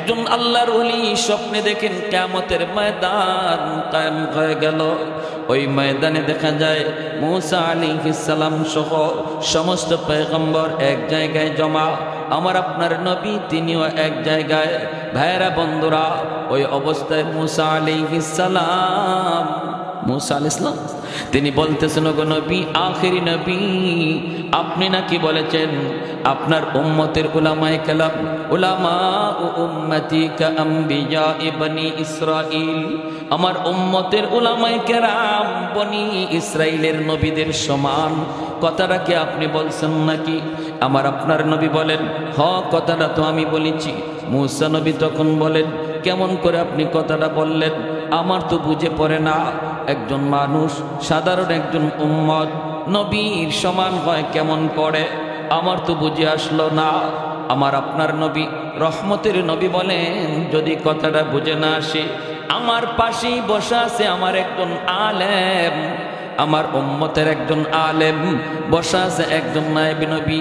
একজন আল্লাহর ওলি স্বপ্নে দেখেন কিয়ামতের ময়দান কায়েম হয়ে গেল। ওই ময়দানে দেখা যায় মূসা আলাইহিস সালাম সহ সমস্ত পয়গম্বর এক জায়গায় জমা, আমার আপনার নবী তিনিও এক জায়গায়। ভাইরা বন্ধুরা, ওই অবস্থায় মূসা আলাইহিস সালাম, মূসা আলাইহিস সালাম তিনি বলতেছেন, গো নবী, আখেরি নবী, আপনি নাকি বলেছেন আপনার উম্মতের উলামায়ে কেরাম, উলামা ও উম্মতি কা আম্বিয়া বনি ইসরাইল, আমার উম্মতের উলামায়ে কেরাম বনি ইসরাইলের নবীদের সমান। কথাটা কি আপনি বলছেন নাকি? আমার আপনার নবী বলেন, হ, কথাটা তো আমি বলেছি। মূসা নবী তখন বলেন, কেমন করে আপনি কথাটা বললেন? আমার তো বুঝে পড়ে না, একজন মানুষ সাধারণ একজন উম্মত নবীর সমান হয় কেমন করে, আমার তো বুঝে আসলো না। আমার আপনার নবী রহমতের নবী বলেন, যদি কথাটা বুঝে না আসে, আমার পাশেই বসা আছে আমার একজন আলেম, আমার উম্মতের একজন আলেম বসা আছে, একজন নায়েব নবী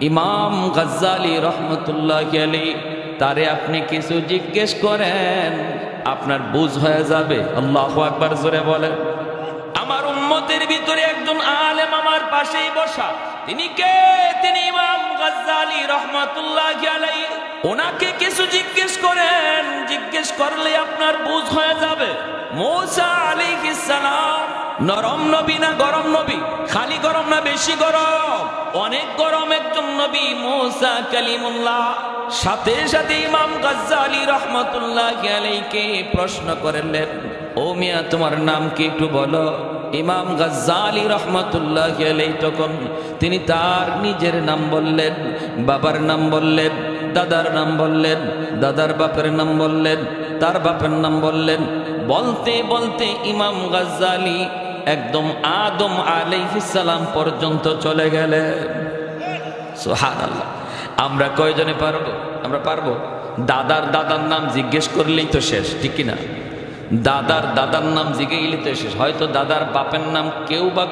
ইমাম গাজ্জালি রহমতুল্লাহি আলাইহি, তারে আপনি কিছু জিজ্ঞেস করেন, আপনার বুঝ হয়ে যাবে। আল্লাহু আকবার, জোরে বলেন। আমার উম্মতের ভিতরে একজন আলেম আমার পাশেই বসা, তিনি কে? তিনি ইমাম গাজ্জালি রহমাতুল্লাহি আলাইহি। ওনাকে কিছু জিজ্ঞেস করেন, জিজ্ঞেস করলে আপনার বুঝ হয়ে যাবে। মূসা আলাইহিস সালাম নরম নবী না গরম নবী? খালি গরম না বেশি গরম? অনেক গরম একজন নবী মূসা কালিমুল্লাহ। সাথে সাথে ইমাম গাজ্জালি রহমাতুল্লাহি আলাইহিকে প্রশ্ন করলেন, ও মিয়া, তোমার নাম কি একটু বলো? ইমাম গাজ্জালি রহমাতুল্লাহি আলাইহি তখন তিনি তার নিজের নাম বললেন, বাবার নাম বললেন, দাদার নাম বললেন, দাদার বাপের নাম বললেন, তার বাপের নাম বললেন। বলতে বলতে ইমাম গাজ্জালি একদম আদম আলাইহিস সালাম পর্যন্ত চলে গেলেন। সুবহানাল্লাহ। আমরা কয়জনে পারবো? আমরা পারবো? দাদার দাদার নাম জিজ্ঞেস করলেই তো শেষ, ঠিক কিনা? দাদার দাদার নাম জিজ্ঞেসই তো শেষ। হয়তো দাদার বাপের নাম কেউ বা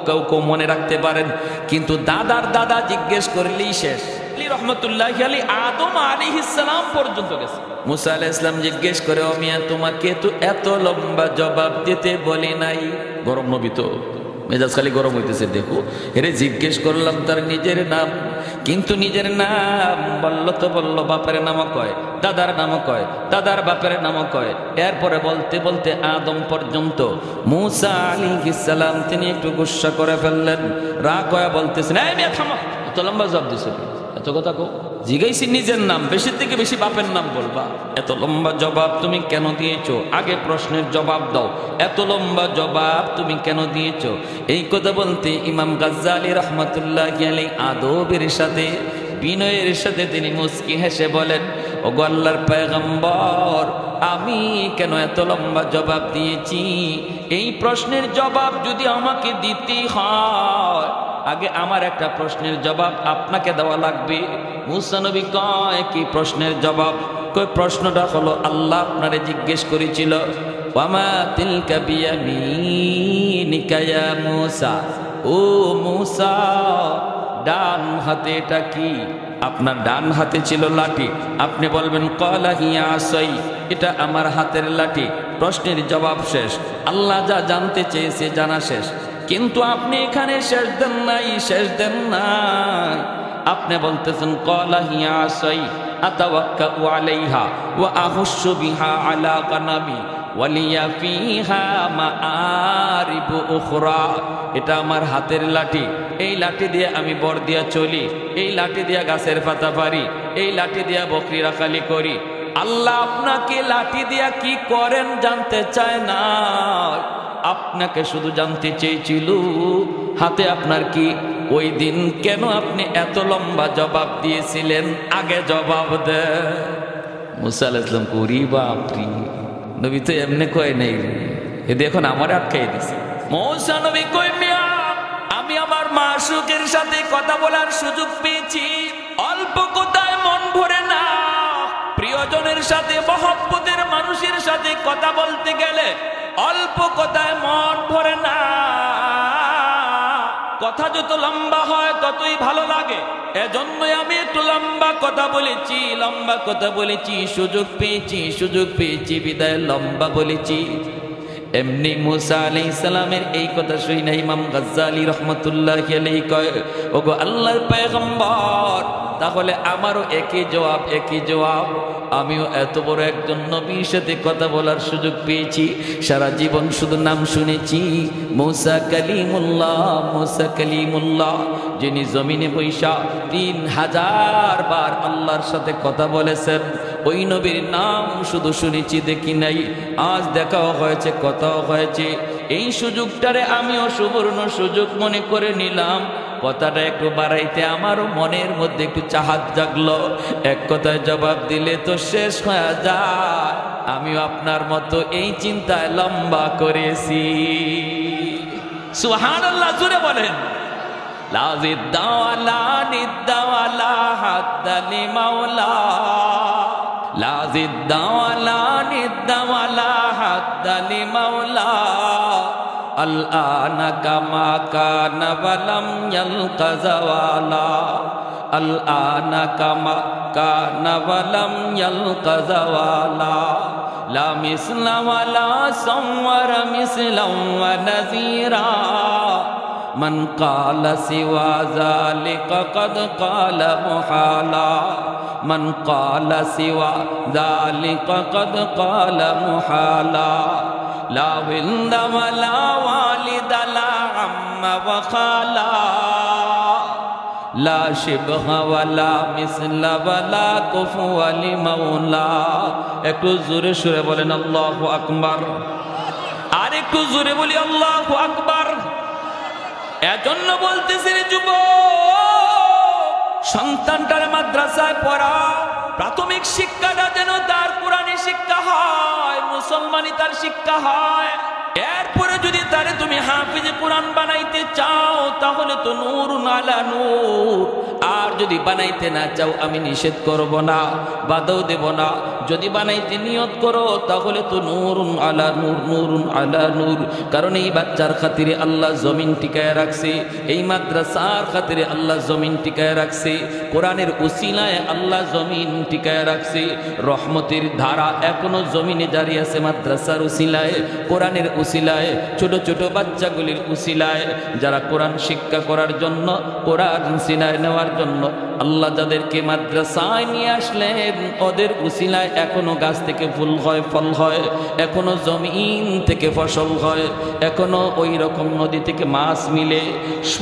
কেউ মনে রাখতে পারেন, কিন্তু দাদার দাদা জিজ্ঞেস করলেই শেষ। রহমতুল্লাহি আলাইহি আদম আলাইহিস সালাম পর্যন্ত গেছে। মূসা আলাইহিস সালাম জিজ্ঞেস করে, ও মিয়া, তোমাকে তো এত লম্বা জবাব দিতে বলি নাই। গরম নবী তো, মেজাজ খালি গরম হইতেছে। দেখো, এরে জিজ্ঞেস করলাম তার নিজের নাম, কিন্তু নিজের নাম বলল তো বলল, বাপের নামও কয়, দাদার নামও কয়, দাদার বাপের নামও কয়। এরপরে বলতে বলতে আদম পর্যন্ত। মূসা আলাইহিস সালাম তিনি একটু গুসা করে ফেললেন, রাগ হয়ে বলতেছেন, এই মিয়া থামো, এত লম্বা জবাব দিছো, এত কথা কো, জিজ্ঞাসি নিজের নাম, বেশি থেকে বেশি বাপের নাম বলবা, এত লম্বা জবাব তুমি কেন দিয়েছো? আগে প্রশ্নের জবাব দাও, এত লম্বা জবাব তুমি কেন দিয়েছো? এই কথা বলতে ইমাম গাজ্জালি রহমাতুল্লাহি আলাইহি আদবের সাথে, বিনয়ের সাথে তিনি মুস্কি হেসে বলেন, ওগো আল্লাহর পয়গম্বর, আমি কেন এত লম্বা জবাব দিয়েছি? এই প্রশ্নের জবাব যদি আমাকে দিতে হয়, আগে আমার একটা প্রশ্নের জবাব আপনাকে দেওয়া লাগবে। মূসা নবী কয়, কি প্রশ্নের জবাব? কই, প্রশ্নটা হলো, আল্লাহ আপনারে জিজ্ঞেস করেছিল, ওয়ামা তিলকা বিয়ামিনিকা ইয়া মূসা, ও মূসা, ডান হাতে এটা কি? আপনার ডান হাতে ছিল লাঠি, আপনি বলবেন ক্বালা হিয়া আসাই, এটা আমার হাতের লাঠি। প্রশ্নের জবাব শেষ, আল্লাহ যা জানতে চেয়েছে জানা শেষ। কিন্তু আপনি এখানে শেষ দেন নাই, শেষ দেন নাই। আপনি বলতেছেন ক্বালা হিয়া আসাই আতাওয়াক্কাউ আলাইহা ওয়া আহুশু বিহা আলা গানামি ওয়ালিয়া ফিহা মাআরিবু উখরা, এটা আমার হাতের লাঠি, এই লাঠি দিয়ে আমি বর দিয়া চলি, এই লাঠি দিয়া গাছের পাতা পারি, এই লাঠি দিয়া বকরি রাখালি করি। আল্লাহ আপনাকে লাঠি দিয়া কি করেন জানতে চায় না, আপনাকে শুধু জানতে চেয়েছিল হাতে আপনার কি? ওই দিন কেন আপনি এত লম্বা জবাব দিয়েছিলেন? আগে জবাব দে। মূসা আলাইহিস সালাম করি, বাপরি, নবী তো এমনি কয় নাই, এ দেখুন আমার আটকাই দিছে। মূসা নবী কই, মিয়া, আমি আমার মাশূকের সাথে কথা বলার সুযোগ পেয়েছি, অল্প কথায় মন ভরে না। প্রিয়জনের সাথে, মহব্বতের মানুষের সাথে কথা বলতে গেলে অল্প কথায় মন ভরে না। কথা যত লম্বা হয় ততই ভালো লাগে। এজন্যই আমি একটু লম্বা কথা বলেছি, সুযোগ পেয়েছি বিদায় লম্বা বলেছি। এমনি মুসা আলাইহিস সালামের এই কথা শুনে ইমাম গাজ্জালী রাহমাতুল্লাহি আলাইহি কয়, ওগো আল্লাহর পয়গম্বর, তাহলে আমারও একই জবাব। আমিও এত বড় একজন নবীর সাথে কথা বলার সুযোগ পেয়েছি, সারা জীবন শুধু নাম শুনেছি মুসা কালিমুল্লাহ, যিনি জমিনে বৈশা 3000 বার আল্লাহর সাথে কথা বলেছেন। ওই নবীর নাম শুধু শুনেছি, দেখি নাই। আজ দেখাও হয়েছে, কথাও হয়েছে। এই সুযোগটারে আমিও সুবর্ণ সুযোগ মনে করে নিলাম। কথাটা একটু বাড়াইতে আমারও মনের মধ্যে একটু চাহাত জাগলো। এক কথায় জবাব দিলে তো শেষ হয়ে যায়। আমিও আপনার মতো এই চিন্তায় লম্বা করেছি। সুবহানাল্লাহ, জোরে বলেন। লাজিদ্দাওয়ালা নিদ্দাওয়ালা হাদ্দালি মাওলা, লাজিদ্দাওয়ালা নিদ্দাওয়ালা হাদ্দালি মাওলা, আল-আনা কামা কানা ওয়ালাম ইয়ালকা যাওয়ালা, আল-আনা কামা কানা ওয়ালাম ইয়ালকা যাওয়ালা, লা মিসলা ওয়ালা সাওয়ারা মিসলাম ওয়া নাযীরা, মান ক্বালা সিওয়া যালিকা ক্বাদ ক্বালা মুহালা, মান ক্বালা সিওয়া যালিকা ক্বাদ ক্বালা মুহালা, লা ওয়ালদা ওয়ালা ওয়ালিদা লা আম্মা ওয়া খালা, লা শিবহা ওয়ালা মিসলা ওয়ালা কুফুয়া লিমাওলা। একটু জোরে সুরে বলেন আল্লাহু আকবার। আর একটু জোরে বলি আল্লাহু আকবার। এজন্য বলতেছি রে যুবক, সন্তানটার মাদ্রাসায় পড়াও। প্রাথমিক শিক্ষাটা যেন তার কোরআনী শিক্ষা হয়, মুসলমানি তার শিক্ষা হয়। এরপরে যদি তারে তুমি হাফিজে কোরআন বানাইতে চাও তাহলে তো নূরুন আলা নূর। আর যদি বানাইতে না চাও আমি নিষেধ করব না, বাধাও দেব না। যদি বানাইতে নিয়ত করো তাহলে তো নূরুন আলা নূর, নূরুন আলা নূর। কারণ এই বাচ্চার খাতিরে আল্লাহ জমিন টিকায় রাখছে, এই মাদ্রাসার খাতিরে আল্লাহ জমিন টিকায় রাখছে, কোরআনের উসিলায় আল্লাহ জমিন টিকায় রাখছে। রহমতের ধারা এখনো জমিনে জারি আছে মাদ্রাসার উসিলায়, কোরআনের উসিলায়, ছোট ছোট বাচ্চাগুলির উসিলায়, যারা কোরআন শিক্ষা করার জন্য, কোরআন সিনায় নেওয়ার জন্য আল্লাহ যাদেরকে মাদ্রাসায় নিয়ে আসলেন, ওদের উসিলায় এখনো গাছ থেকে ফুল হয়, ফল হয়, এখনো জমিন থেকে ফসল হয়, এখনো ওই রকম নদী থেকে মাছ মিলে।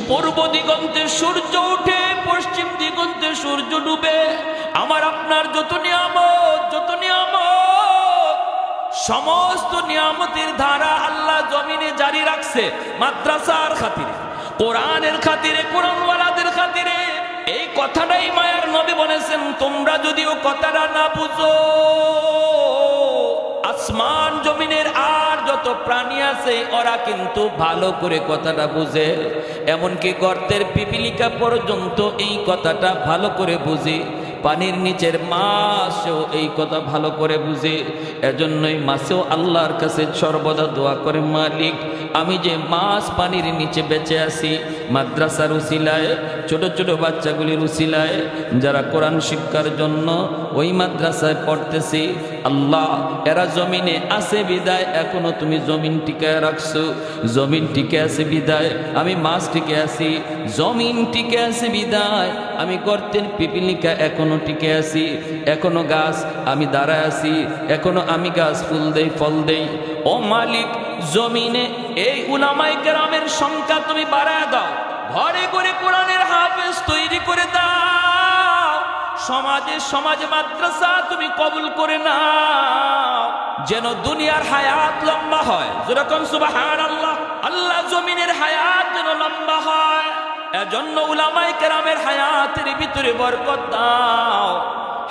পূর্ব দিগন্তে সূর্য উঠে, পশ্চিম দিগন্তে সূর্য ডুবে। আমার আপনার যত নিয়ামত, সমস্ত নিয়ামতের ধারা আল্লাহ জমিনে জারি রাখছে মাদ্রাসার খাতিরে, কোরআনের খাতিরে, কোরআনওয়ালাদের খাতিরে। এই কথাটাই মায়ার নবী বলেছেন, তোমরা যদিও কথাটা না বুঝো, আসমান জমিনের আর যত প্রাণী আছে ওরা কিন্তু ভালো করে কথাটা বুঝে। এমনকি গর্তের পিপিলিকা পর্যন্ত এই কথাটা ভালো করে বুঝে। পানির নিচের মাছও এই কথা ভালো করে বুঝে। এজন্যই মাছেও আল্লাহর কাছে সর্বদা দোয়া করে, মালিক আমি যে মাছ পানির নিচে বেঁচে আছি মাদ্রাসার উসিলায়, ছোট ছোট বাচ্চাগুলির উসিলায়, যারা কোরআন শিক্ষার জন্য ওই মাদ্রাসায় পড়তেছি, আল্লাহ এরা জমিনে আছে বিদায় এখনো তুমি জমিন টিকায় রাখছো। জমিন টিকে আছে বিদায় আমি মাছ টিকে আছি, জমিন টিকে আছে বিদায় আমি গর্তের পিপিলিকা এখনো টিকে আছি, এখনো গাছ আমি দাঁড়ায় আছি, এখনো আমি গাছ ফুল দেই, ফল দেই। ও মালিক, জমিনে এই উলামায়ে কেরামের সংখ্যা তুমি বাড়ায় দাও, ঘরে ঘরে কোরআনের হাফেজ তৈরি করে দাও, সমাজে মাদ্রাসা তুমি কবুল করে নাও, যেন দুনিয়ার হায়াত লম্বা হয়। যেরকম সুবহানাল্লাহ, আল্লাহ জমিনের হায়াত যেন লম্বা হয়। এজন্য উলামায়ে কেরামের হায়াতের ভিতরে বরকত দাও।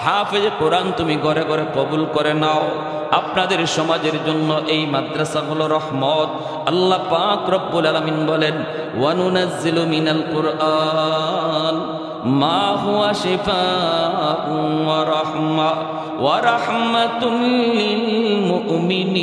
হাফেজ কোরআন তুমি ঘরে ঘরে কবুল করে নাও। আপনাদের সমাজের জন্য এই মাদ্রাসা হলো রহমত। আল্লাহ পাক রব্বুল আলামিন বলেন, ওয়া নুনাজ্জিলু মিনাল কুরআন মা হুয়া শিফাউন ওয়া রাহমাতুন লিল মুমিনিন।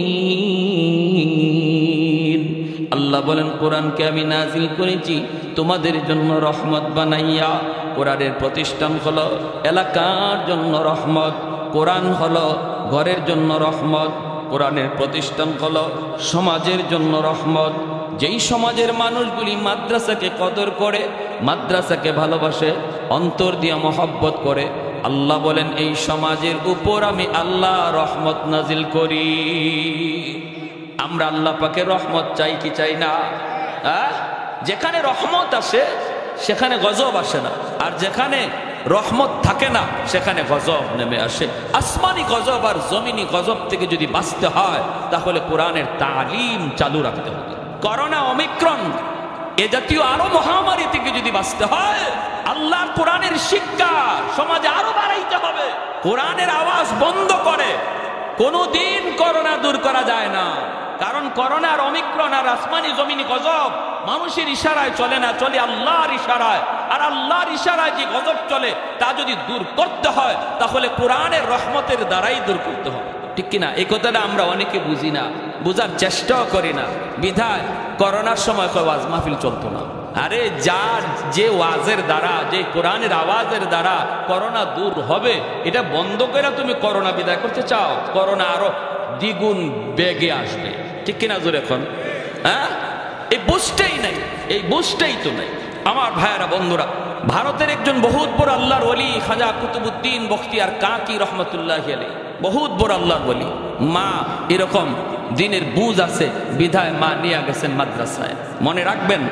আল্লাহ আল্লাহ বলেন কোরআনকে আমি নাজিল করেছি তোমাদের জন্য রহমত বানাইয়া। কোরআনের প্রতিষ্ঠান হলো এলাকার জন্য রহমত, কোরআন হলো ঘরের জন্য রহমত, কোরআনের প্রতিষ্ঠান হলো সমাজের জন্য রহমত। যেই সমাজের মানুষগুলি মাদ্রাসাকে কদর করে, মাদ্রাসাকে ভালোবাসে, অন্তর দিয়ে মহব্বত করে, আল্লাহ বলেন এই সমাজের উপর আমি আল্লাহ রহমত নাজিল করি। আমরা আল্লাহ পাকের রহমত চাই কি চাই না? যেখানে রহমত আসে সেখানে গজব আসে না, আর যেখানে রহমত থাকে না সেখানে গজব নেমে আসে। আসমানি গজব আর জমিনি গজব থেকে যদি বাঁচতে হয় তাহলে কোরআনের তালিম চালু রাখতে হবে। করোনা, ওমিক্রন এ জাতীয় আরো মহামারী থেকে যদি বাঁচতে হয় আল্লাহর কোরআনের শিক্ষা সমাজে আরো বাড়াইতে হবে। কোরআনের আওয়াজ বন্ধ করে কোনোদিন করোনা দূর করা যায় না, কারণ করোনা আর ওমিক্রন আর আসমানি জমিনি গজব মানুষের ইশারায় চলে না, চলে আল্লাহর ইশারায়। আর আল্লাহর ইশারায় যে গজব চলে তা যদি দূর করতে হয় তাহলে কোরআনের রহমতের দ্বারাই দূর করতে হবে, ঠিক কিনা? এই কথাটা আমরা অনেকে বুঝি না, বুঝার চেষ্টাও করি না। বিধায় করোনার সময় ওয়াজ মাহফিল চলতো না। আরে যার যে ওয়াজের দ্বারা, যে কোরআনের আওয়াজের দ্বারা করোনা দূর হবে, এটা বন্ধ করে তুমি করোনা বিদায় করতে চাও, করোনা আরো দ্বিগুণ বেগে আসবে, ঠিক কিনা? জোরে এখন এই বুঝটাই নাই, এই বুঝটাই তো নাই। আমার ভাইয়েরা, বন্ধুরা, ভারতের একজন বহুত বড় আল্লাহর ওলি খাজা কুতুবউদ্দিন বখতিয়ার কাকি রহমতুল্লাহি আলাইহি, বহুত বড় আল্লাহর ওলি। মা এরকম দিনের বুঝ আছে বিধায় মা নিয়ে গেছেন মাদ্রাসায়। মনে রাখবেন,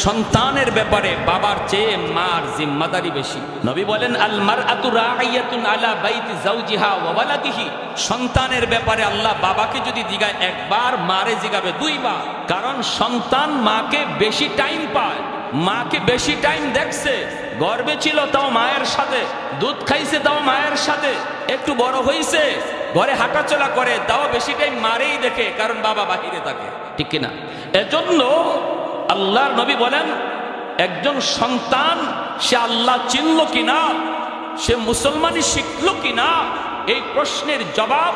সন্তানের ব্যাপারে বাবার চেয়ে মার জিম্মাদারি বেশি। নবী বলেন আল মারআতু রাইয়াতুন আলা বাইতি যাওজিহা ওয়া ওয়ালাদিহি। সন্তানের ব্যাপারে আল্লাহ বাবাকে যদি জিগায় একবার, মারে জিগাবে দুইবার, কারণ সন্তান মাকে বেশি টাইম পায়, মাকে বেশি টাইম দেখছে। গর্বে ছিল তাও মায়ের সাথে, দুধ খাইছে তাও মায়ের সাথে, একটু বড় হইছে ঘরে হাঁটাচলা করে তাও বেশি টাইম মারেই দেখে, কারণ বাবা বাহিরে থাকে, ঠিক কিনা? এজন্য আল্লাহর নবী বলেন একজন সন্তান সে আল্লাহ চিনল কিনা, সে মুসলমানি শিখল কিনা, এই প্রশ্নের জবাব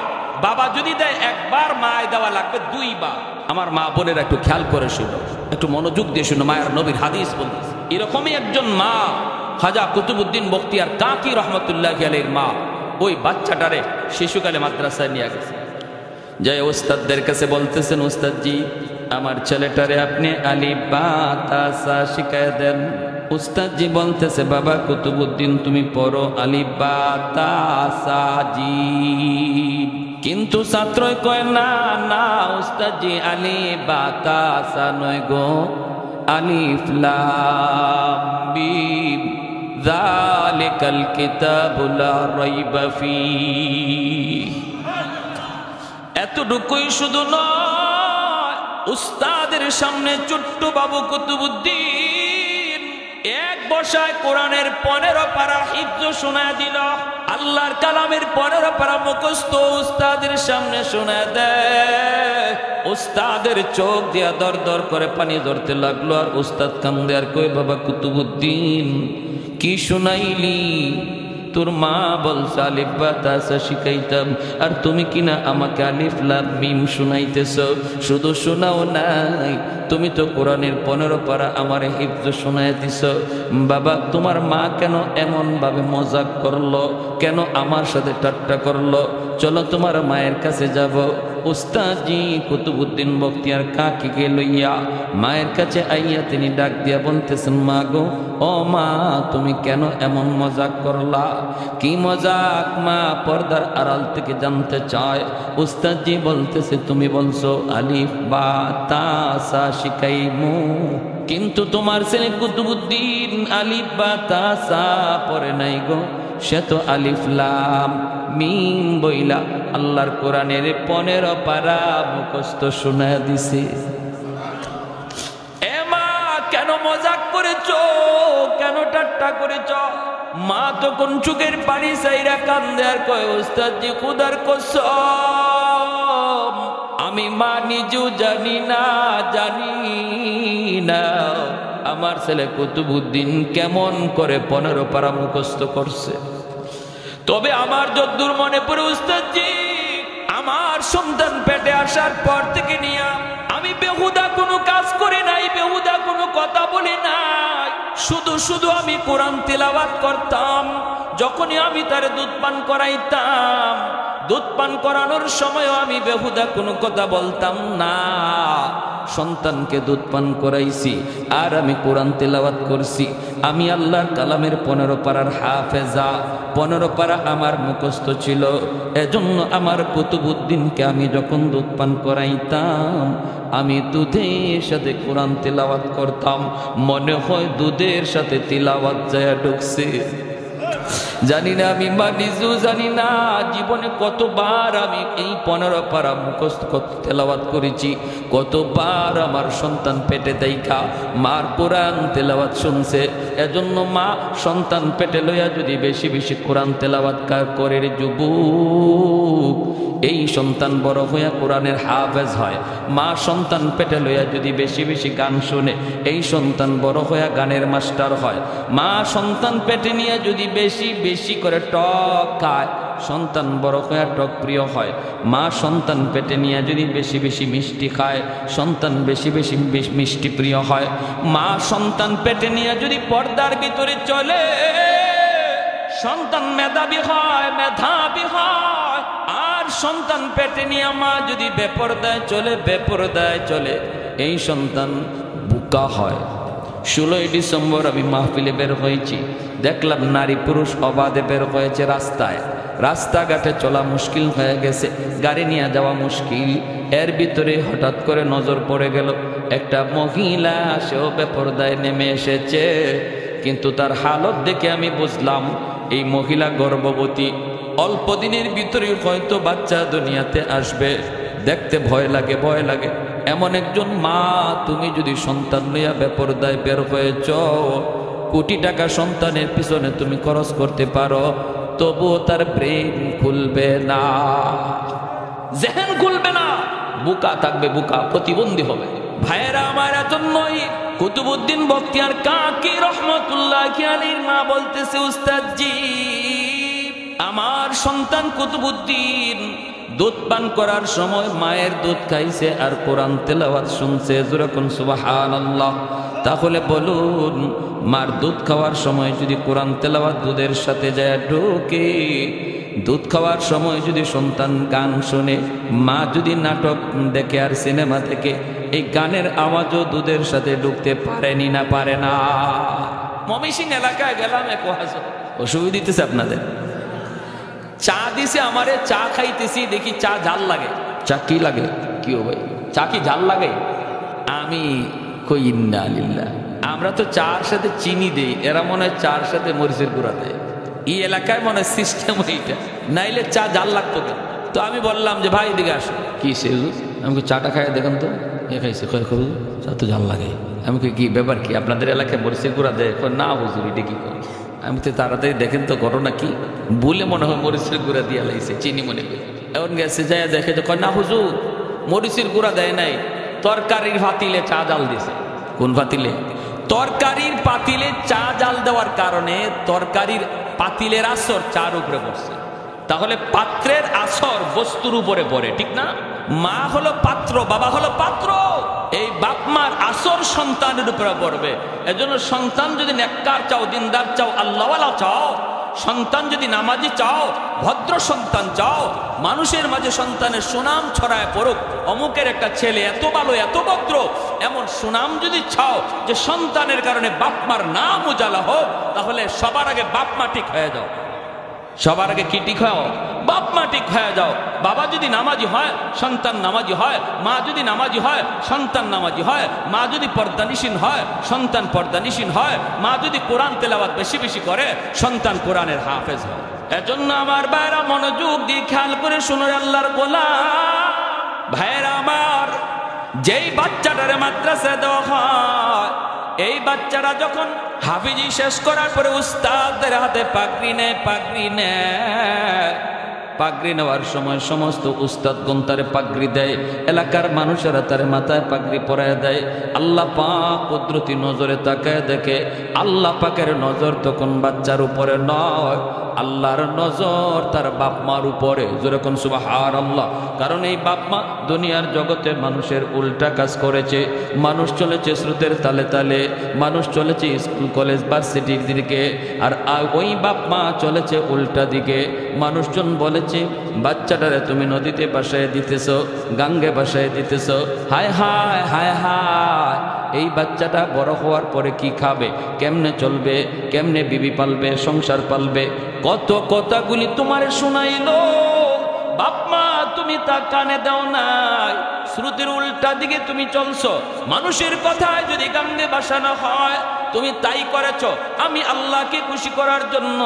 বাবা যদি দেয় একবার, মায় দেওয়া লাগবে দুইবার। আমার মা বোনেরা একটু খেয়াল করে শুনো, একটু মনোযোগ দিয়ে শুনো, মায়ের নবীর হাদিস বলতেছে। এরকমই একজন মা খাজা কুতুবউদ্দিন বখতিয়ার কাকি রহমতুল্লাহি আলাইহির মা ওই বাচ্চাটারে শিশুকালে মাদ্রাসায় নিয়ে গেছে, যাই ওস্তাদদের কাছে বলতেছেন, ওস্তাদজি আমার ছেলেটারে আপনি আলিফ বা তা সা শিখায় দেন। উস্তাদজি বলতেছে, বাবা কুতুবউদ্দিন তুমি পড়ো আলিফ বা তা সা জি। কিন্তু ছাত্রই কয় না না উস্তাদজি আলিফ বা তা সা নয় গো, আলিফ লাম মিম যালিকাল কিতাবু লা রাইবা ফীহ। এতটুকুই শুধু নয়, উস্তাদের সামনে ছোট্ট বাবু কুতুবউদ্দিন এক বসায় কোরআনের 15 পারা হিফজ শোনায় দিল। আল্লাহর কালামের 15 পারা মুখস্থ উস্তাদের সামনে শোনায় দেয়। উস্তাদের চোখ দিয়া দর দর করে পানি ধরতে লাগলো, আর উস্তাদ কান্দে আর কই, বাবা কুতুবউদ্দিন কি শুনাইলি? তোর মা বলছে আলিফ বা তা সা শিখাইতাম, আর তুমি কিনা আমাকে আলিফ লাম মিম শুনাইতেছ। শুধু শোনাও নাই, তুমি তো কোরআনের 15 পারা আমার হিফজ শোনায় দিছ। বাবা তোমার মা কেন এমন ভাবে মজাক করলো, কেন আমার সাথে ঠাট্টা করলো? চলো তোমার মায়ের কাছে যাব। উস্তাদজি কুতুবউদ্দিন বখতিয়ার কাকিকে লইয়া মায়ের কাছে আইয়া তিনি ডাক দিয়া বলতেছেন, মা গো, ও মা তুমি কেন এমন মজাক করলা? কি মজাক মা? পর্দার আড়াল থেকে জানতে চায়। উস্তাদজি বলতেছে, তুমি বলছো আলিফ বা তা সা শিখাইমু, কিন্তু তোমার ছেলে কুতুবউদ্দিন আলিফ বা তা সা পড়ে নাই গো, সে তো আলিফ লাম মিম বইলা আল্লাহর কোরআনের 15 পারা মুখস্থ শোনায় দিছে। এ মা কেন মজাক করেছ, কেন ঠাট্টা করেছ? মা তখন চোখের পানি চাইরা কান্দে আর কয়, ওস্তাদজি খুদার কসম আমি মা নিজেও জানি না আমার ছেলে কুতুবউদ্দিন কেমন করে 15 পারা মুখস্থ করছে। তবে আমার যদ্দূর মনে পড়ে উস্তাদজি, আমার সন্তান পেটে আসার পর থেকে নিয়ে আমি বেহুদা কোনো কোনো কাজ করি নাই, বেহুদা কোনো কথা বলি নাই, শুধু শুধু আমি কোরআন তিলাওয়াত করতাম। যখনই আমি তার দুধ পান করাইতাম, দুধ পান করানোর সময়ও আমি বেহুদা কোনো কথা বলতাম না। সন্তানকে দুধ পান করাইছি আর আমি কোরআন তেলাওয়াত করছি। আমি আল্লাহর কালামের 15 পারার হাফেজা, 15 পারা আমার মুখস্থ ছিল। এজন্য আমার কুতুবউদ্দিনকে আমি যখন দুধ পান করাইতাম, আমি দুধের সাথে কোরআন তেলাওয়াত করতাম। মনে হয় দুধের সাথে তিলাওয়াত যায় ঢুকছে। জানি না, আমি নিজেও জানি না জীবনে কতবার আমি এই 15 পারা মুখস্থ তেলাওয়াত করেছি, কতবার আমার সন্তান পেটে দেখা মার কোরআন তেলাওয়াত শুনছে। এজন্য মা সন্তান পেটে লইয়া যদি বেশি বেশি কোরআন তেলাওয়াত করে যুবক, এই সন্তান বড় হইয়া কোরআনের হাফেজ হয়। মা সন্তান পেটে লইয়া যদি বেশি বেশি গান শুনে, এই সন্তান বড় হইয়া গানের মাস্টার হয়। মা সন্তান পেটে নিয়ে যদি বেশি বেশি করে টক খায়, সন্তান বড় হইয়া টক প্রিয় হয়। মা সন্তান পেটে নিয়ে যদি বেশি বেশি মিষ্টি খায়, সন্তান বেশি বেশি মিষ্টি প্রিয় হয়। মা সন্তান পেটে নিয়ে যদি পর্দার ভিতরে চলে, সন্তান মেধাবী হয়, মেধাবী হয়। আর সন্তান পেটে নিয়ে মা যদি বেপরদায় চলে, বেপরদায় চলে, এই সন্তান বুকা হয়। 16ই ডিসেম্বর আমি মাহফিলে বের হয়েছি, দেখলাম নারী পুরুষ অবাধে বের হয়েছে রাস্তায়। রাস্তাঘাটে চলা মুশকিল হয়ে গেছে, গাড়ি নিয়ে যাওয়া মুশকিল। এর ভিতরে হঠাৎ করে নজর পড়ে গেল একটা মহিলা, সেও বেপরদায় নেমে এসেছে। কিন্তু তার হালত দেখে আমি বুঝলাম এই মহিলা গর্ভবতী, অল্প দিনের ভিতরে হয়তো বাচ্চা দুনিয়াতে আসবে। দেখতে ভয় লাগে, ভয় লাগে। এমন একজন মা, তুমি যদি সন্তান লইয়া বেপরদায় বের হয়েছ, কোটি টাকা সন্তানের পিছনে তুমি খরচ করতে পারো, তবুও তার ব্রেন খুলবে না, জেহেন খুলবে না, বুকা থাকবে, বুকা, প্রতিবন্ধী হবে। ভাইয়েরা আমার, এজন্যই কুতুবউদ্দিন বখতিয়ার কাকি রহমতুল্লাহ আলাইহির মা বলতেছে, উস্তাদজি, আমার সন্তান কুতুবউদ্দিন দুধ পান করার সময় মায়ের দুধ খাইছে আর কোরআন তেলাওয়াত শুনছে। যেরকম সুবহানাল্লাহ। তাহলে বলুন, মার দুধ খাওয়ার সময় যদি কোরআন তেলাওয়াত দুধের সাথে যায় ঢোকে, দুধ খাওয়ার সময় যদি সন্তান গান শোনে, মা যদি নাটক দেখে আর সিনেমা থেকে, এই গানের আওয়াজও দুধের সাথে ঢুকতে পারেনি না, পারে না। ময়মনসিংহ এলাকায় গেলাম, এক অসুবিধা দিতেছে আপনাদের। চা দিছে আমারে, চা খাইতেছি, দেখি চা ঝাল লাগে। চা কি লাগে? কি ও ভাই, চা কি ঝাল লাগে? আমি কই ইন্না লিল্লাহ, আমরা তো চার সাথে চিনি দেই, এরা মনে হয় চার সাথে মরিচের গুঁড়া দেয়। এই এলাকায় মনে হয় সিস্টেম এইটা, নাইলে চা ঝাল লাগতো কেন? তো আমি বললাম যে ভাই এদিকে আসো। কি সে হুজুর? আমাকে চাটা খাই দেখেন তো। এ খাইছে, কয় হুজুর চা তো ঝাল লাগে। আমি কি ব্যাপার কি, আপনাদের এলাকায় মরিচের গুঁড়া দেয়? না হুজুর, এটা কি করে? আমি তো তাড়াতাড়ি দেখেন তো ঘটনা কি, বলে মনে হয় মরিচের গুঁড়া দিয়ে লাইছে, চিনি মনে করি। এমন গেছে যায় দেখে যে কয় না হুজুর, মরিচের গুঁড়া দেয় নাই, তরকারির পাতিলে চা জাল দিছে। কোন পাতিলে? তরকারির পাতিলে চা জাল দেওয়ার কারণে তরকারির পাতিলের আসর চার উপরে পড়ছে। তাহলে পাত্রের আসর বস্তুর উপরে পড়ে, ঠিক না? মা হলো পাত্র, বাবা হলো পাত্র। এই বাপ মার আসর সন্তানের উপরে পড়বে। এজন্য সন্তান যদি নেককার চাও, দিনদার চাও, আল্লাহওয়ালা চাও, সন্তান যদি নামাজি চাও, ভদ্র সন্তান চাও, মানুষের মাঝে সন্তানের সুনাম ছড়ায় পড়ুক, অমুকের একটা ছেলে এত ভালো, এত ভদ্র, এমন সুনাম যদি চাও যে সন্তানের কারণে বাপ মার নাম উজালা হোক, তাহলে সবার আগে বাপ মা ঠিক হয়ে যাও। সবার আগে কি ঠিক হয়? বাপ মা ঠিক হয়ে যাও। বাবা যদি নামাজি হয়, সন্তান নামাজি হয়। মা যদি নামাজি হয়, সন্তান নামাজি হয়। মা যদি পর্দানিসীন হয়, সন্তান পর্দানিসীন হয়। মা যদি কোরআন তেলাওয়াত বেশি বেশি করে, সন্তান কোরআনের হাফেজ হয়। এজন্য আমার ভাইরা মনোযোগ দিয়ে খেয়াল করে শুনো, আল্লাহর গোলাম ভাইরা আমার, যেই বাচ্চাটারে মাদ্রাসায় দেওয়া হয়, এই বাচ্চারা যখন হাফিজি শেষ করার পরে উস্তাদদের হাতে পাগড়ি নেয়, পাগড়ি নেওয়ার সময় সমস্ত উস্তাদগণ তারে পাগড়ি দেয়, এলাকার মানুষেরা তার মাথায় পাগড়ি পরায় দেয়। আল্লাহ পাক কুদরতি নজরে তাকায় দেখে, আল্লাহ পাকের নজর তখন বাচ্চার উপরে নয়, আল্লাহর নজর তার বাপ মার উপরে, যেরকম সুবহানাল্লাহ। কারণ এই বাপ মা দুনিয়ার জগতে মানুষের উল্টা কাজ করেছে। মানুষ চলেছে স্রোতের তালে তালে, মানুষ চলেছে স্কুল কলেজ ভার্সিটির দিকে, আর ওই বাপ মা চলেছে উল্টা দিকে। মানুষজন বলেছে বাচ্চাটারে তুমি নদীতে ভাসায় দিতেছ, গাঙ্গে ভাসায় দিতেছ। হায় হায় হায় হায়, এই বাচ্চাটা বড় হওয়ার পরে কি খাবে, কেমনে চলবে, কেমনে বিবি পালবে, সংসার পালবে। কত কথাগুলি তোমারে শোনাইলো, বাপ মা তুমি তা কানে দাও নাই। স্রোতের উল্টা দিকে তুমি চলছো। মানুষের কথায় যদি গাঙ্গে ভাসানো হয়, তুমি তাই করেছো। আমি আল্লাহকে খুশি করার জন্য,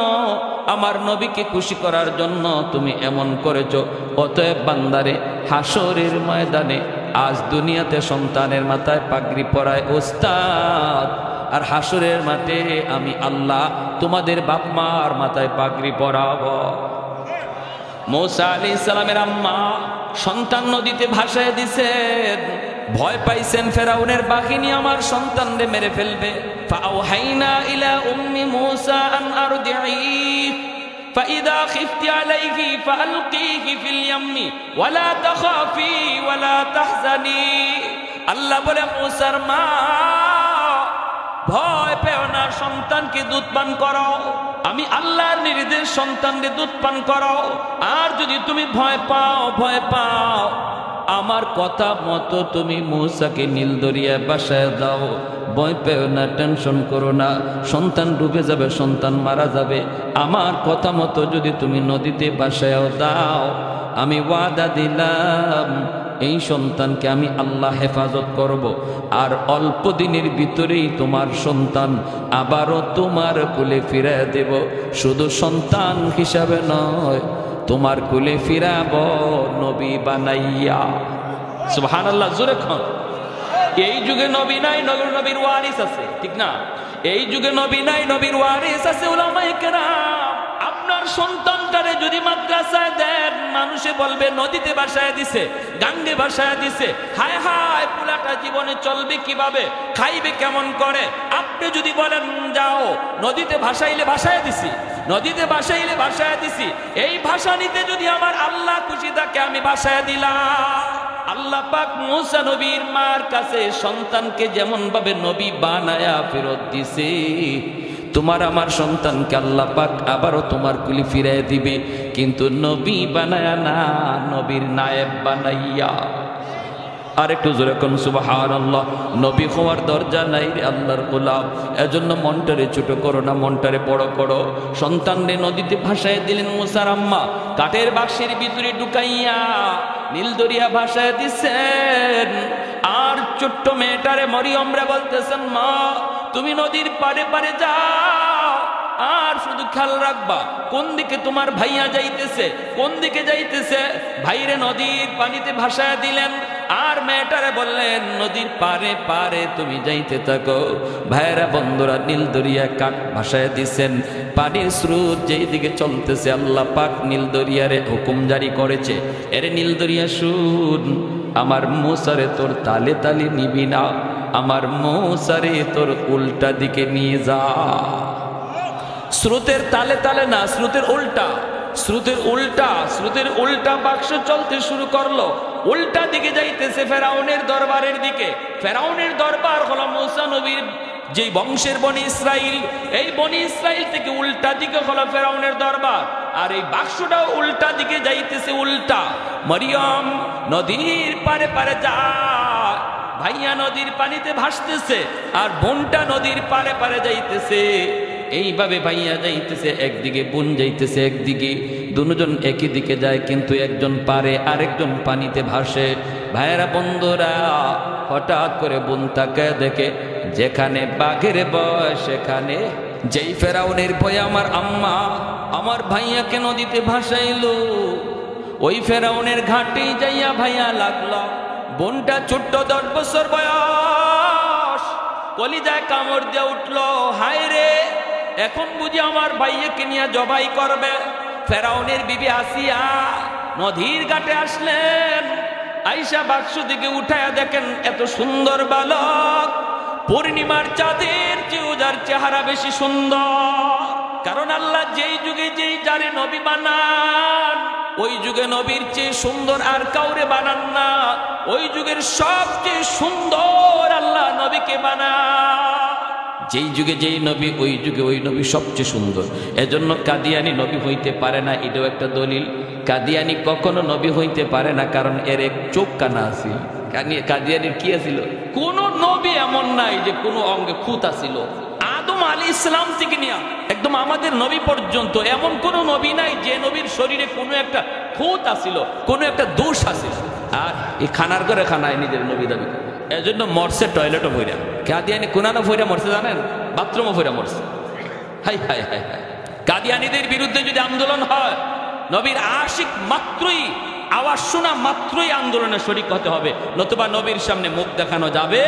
আমার নবীকে খুশি করার জন্য তুমি এমন করেছো। অতএব বান্দারে, হাসরের ময়দানে আজ দুনিয়াতে সন্তানের মাথায় পাগড়ি পরায় ওস্তাদ, আর হাসরের মাঠে আমি আল্লাহ তোমাদের বাপ মার মাথায় পাগড়ি পরাবো। মূসা আলাইহিস সালামের আম্মা সন্তান নদীতে ভাসায় দিছেন। ভয় পাইছেন ফেরাউনের বাহিনী আমার সন্তানরে মেরে ফেলবে। ফাআওহাইনা ইলা উম্মি মূসা আন আরদিঈহ ফাইদা খিফতি আলাইহি ফাআলকিহি ফিল ইয়াম্মি ওয়ালা তাখাফি ওয়ালা তাহজানি। আল্লাহ বলে, মূসার মা, ভয় পেও না, সন্তানকে দুধ পান করো। আমি আল্লাহর নির্দেশ, সন্তানকে দুধ পান করো। আর যদি তুমি ভয় পাও, আমার কথা মতো তুমি মূসাকে নীল দরিয়ায় ভাসায় দাও। ভয় পেও না, টেনশন করো না, সন্তান ডুবে যাবে, সন্তান মারা যাবে। আমার কথা মতো যদি তুমি নদীতে ভাসায় দাও, আমি ওয়াদা দিলাম এই সন্তানকে আমি আল্লাহ হেফাজত করব। আর অল্প দিনের ভিতরেই তোমার সন্তান আবারও তোমার কোলে ফিরিয়ে দেব। শুধু সন্তান হিসাবে নয়, তোমার কোলে ফিরাব নবী বানাইয়া। সুবহানাল্লাহ, জোরে খান। এই যুগে নবী নাই, নবীর ওয়ারিস আছে, ঠিক না? এই যুগে নবী নাই, নবীর ওয়ারিস আছে উলামায়ে কেরাম। আপনার সন্তানটারে যদি মাদ্রাসায় দেন, মানুষে বলবে নদীতে ভাসায় দিছে, গাঙ্গে ভাসায় দিছে। হায় হায়, পুলাটা জীবনে চলবে কিভাবে, খাইবে কেমন করে? আপনি যদি বলেন যাও নদীতে ভাসাইলে ভাসায় দিছি, নদীতে ভাসাইলে ভাসায় দিছি, এই ভাসানিতে যদি আমার আল্লাহ খুশি থাকে আমি ভাসায় দিলাম। আল্লাহ পাক মূসা নবীর মার কাছে সন্তানকে যেমন ভাবে নবী বানায়া ফেরত দিছে, তোমার আমার সন্তানকে আল্লাহ পাক আবারও তোমার কুলি ফিরিয়ে দিবে, কিন্তু নবী বানায়া না, নবীর নায়েব বানাইয়া। আর একটু জোরে কোন সুবহানাল্লাহ। নবী হওয়ার দরজা নাই রে আল্লাহর গোলাম। এজন্য মনটারে ছোট করো না, মনটারে বড় করো। সন্তানরে নদীতে ভাসায় দিলেন মূসার আম্মা, কাঠের বাক্সের ভিতরে ঢুকাইয়া নীল দরিয়া ভাসায় দিছেন। আর ছোট্ট মেয়েটারে মরিয়মরে বলতেছেন, মা তুমি নদীর পাড়ে পাড়ে যাও, আর শুধু খেয়াল রাখবা কোন দিকে তোমার ভাইয়া যাইতেছে, কোন দিকে যাইতেছে। ভাইরে নদীর পানিতে ভাসায় দিলেন, আর মেয়েটারে বললেন নদীর পারে পারে তুমি যাইতে থাকো। ভাইরা বন্ধুরা, নীল দরিয়া কাঠ ভাসায় দিছেন। পানির স্রোত যেই দিকে চলতেছে, আল্লাহ পাক নীল দরিয়ারে হুকুম জারি করেছে, এরে নীল দরিয়া শুন, আমার মূসারে তোর তালে তালে নিবি না, আমার মূসারে তোর উল্টা দিকে নিয়ে যা। স্রোতের তালে তালে না, স্রোতের উল্টা, স্রোতের উল্টা, স্রোতের উল্টা বাক্স চলতে শুরু করলো। উল্টা দিকে যাইতেছে ফেরাউনের দরবারের দিকে। ফেরাউনের দরবার হলো মূসা নবীর যে বংশের বনি ইসরাইল, এই বনি ইসরাইল থেকে উল্টা দিকে হলো ফেরাউনের দরবার। আর এই বাক্সটাও উল্টা দিকে যাইতেছে, উল্টা। মরিয়ম নদীর পারে পারে যায়, ভাইয়া নদীর পানিতে ভাসতেছে, আর বোনটা নদীর পারে পারে যাইতেছে। এইভাবে ভাইয়া যাইতেছে একদিকে, বোন যাইতেছে একদিকে, দুজন একই দিকে যায়, কিন্তু একজন পারে আরেকজন পানিতে ভাসে। ভাইয়েরা বন্ধুরা, হঠাৎ করে বোন তাকায় দেখে যেখানে বাঘের ভয় সেখানে, যেই ফেরাউনের ভয়ে আমার আম্মা আমার ভাইয়াকে নদীতে ভাসাইলো, ওই ফেরাউনের ঘাটে যাইয়া ভাইয়া লাগলো। বোনটা ছোট্ট 10 বছর বয়স, কলিজায় কামড় দিয়ে উঠলো, হায় রে এখন বুঝি আমার ভাইয়াকে নিয়ে জবাই করবে। ফেরাউনের বিবি আসিয়া নদীর ঘাটে আসলেন, আইসা বাক্স দিকে উঠায়া দেখেন এত সুন্দর বালক, পূর্ণিমার চাঁদের চেয়েও যার চেহারা বেশি সুন্দর। কারণ আল্লাহ যেই যুগে যেই যারে নবী বানান, ওই যুগে নবীর চেয়ে সুন্দর আর কাউরে বানান না। ওই যুগের সবচেয়ে সুন্দর আল্লাহ নবীকে বানান। যেই যুগে যেই নবী, ওই যুগে ওই নবী সবচেয়ে সুন্দর। এজন্য কাদিয়ানি নবী হইতে পারে না, এটাও একটা দলিল। কাদিয়ানি কখনো নবী হইতে পারে না, কারণ এর এক চোখ কানা আছিল। কাদিয়ানির কি আছিল? কোন নবী এমন নাই যে কোনো অঙ্গে খুঁত আছিল। আদম আলাইহিস ইসলাম থেকে নিয়ে একদম আমাদের নবী পর্যন্ত এমন কোন নবী নাই যে নবীর শরীরে কোনো একটা খুঁত আছিল, কোনো একটা দোষ আছিল। আর এই খানার করে খানায় নিজের নবী দাবি করে। এজন্য মরছে টয়লেটও ভইরা। কাদিয়ানি কোনানো ভইরা মরছে জানেন? বাথরুমও ভইরা মরছে। হাই হাই হাই হাই। কাদিয়ানিদের বিরুদ্ধে যদি আন্দোলন হয়, নবীর আশিক মাত্রই, আওয়াজ শোনা মাত্রই আন্দোলনে শরীক হতে হবে, নতুবা নবীর সামনে মুখ দেখানো যাবে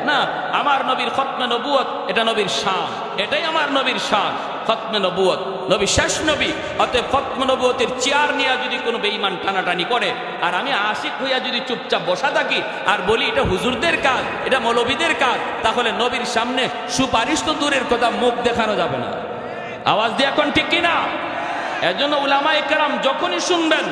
না। আমার নবীর খতমে নবুয়ত, এটা নবীর শান, এটাই আমার নবীর শান, খতমে নবুয়ত। নবী শেষ নবী, অতএব খতমে নবুয়তের চেয়ার নিয়ে যদি কোনো বেঈমান টানাটানি করে, আর আমি আশিক হইয়া যদি চুপচাপ বসা থাকি আর বলি এটা হুজুরদের কাজ, এটা মৌলবীদের কাজ, তাহলে নবীর সামনে সুপারিশ তো দূরের কথা, মুখ দেখানো যাবে না। আওয়াজ দিয়ে এখন ঠিক কিনা? এজন্য উলামায়ে কেরাম যখনই শুনবেন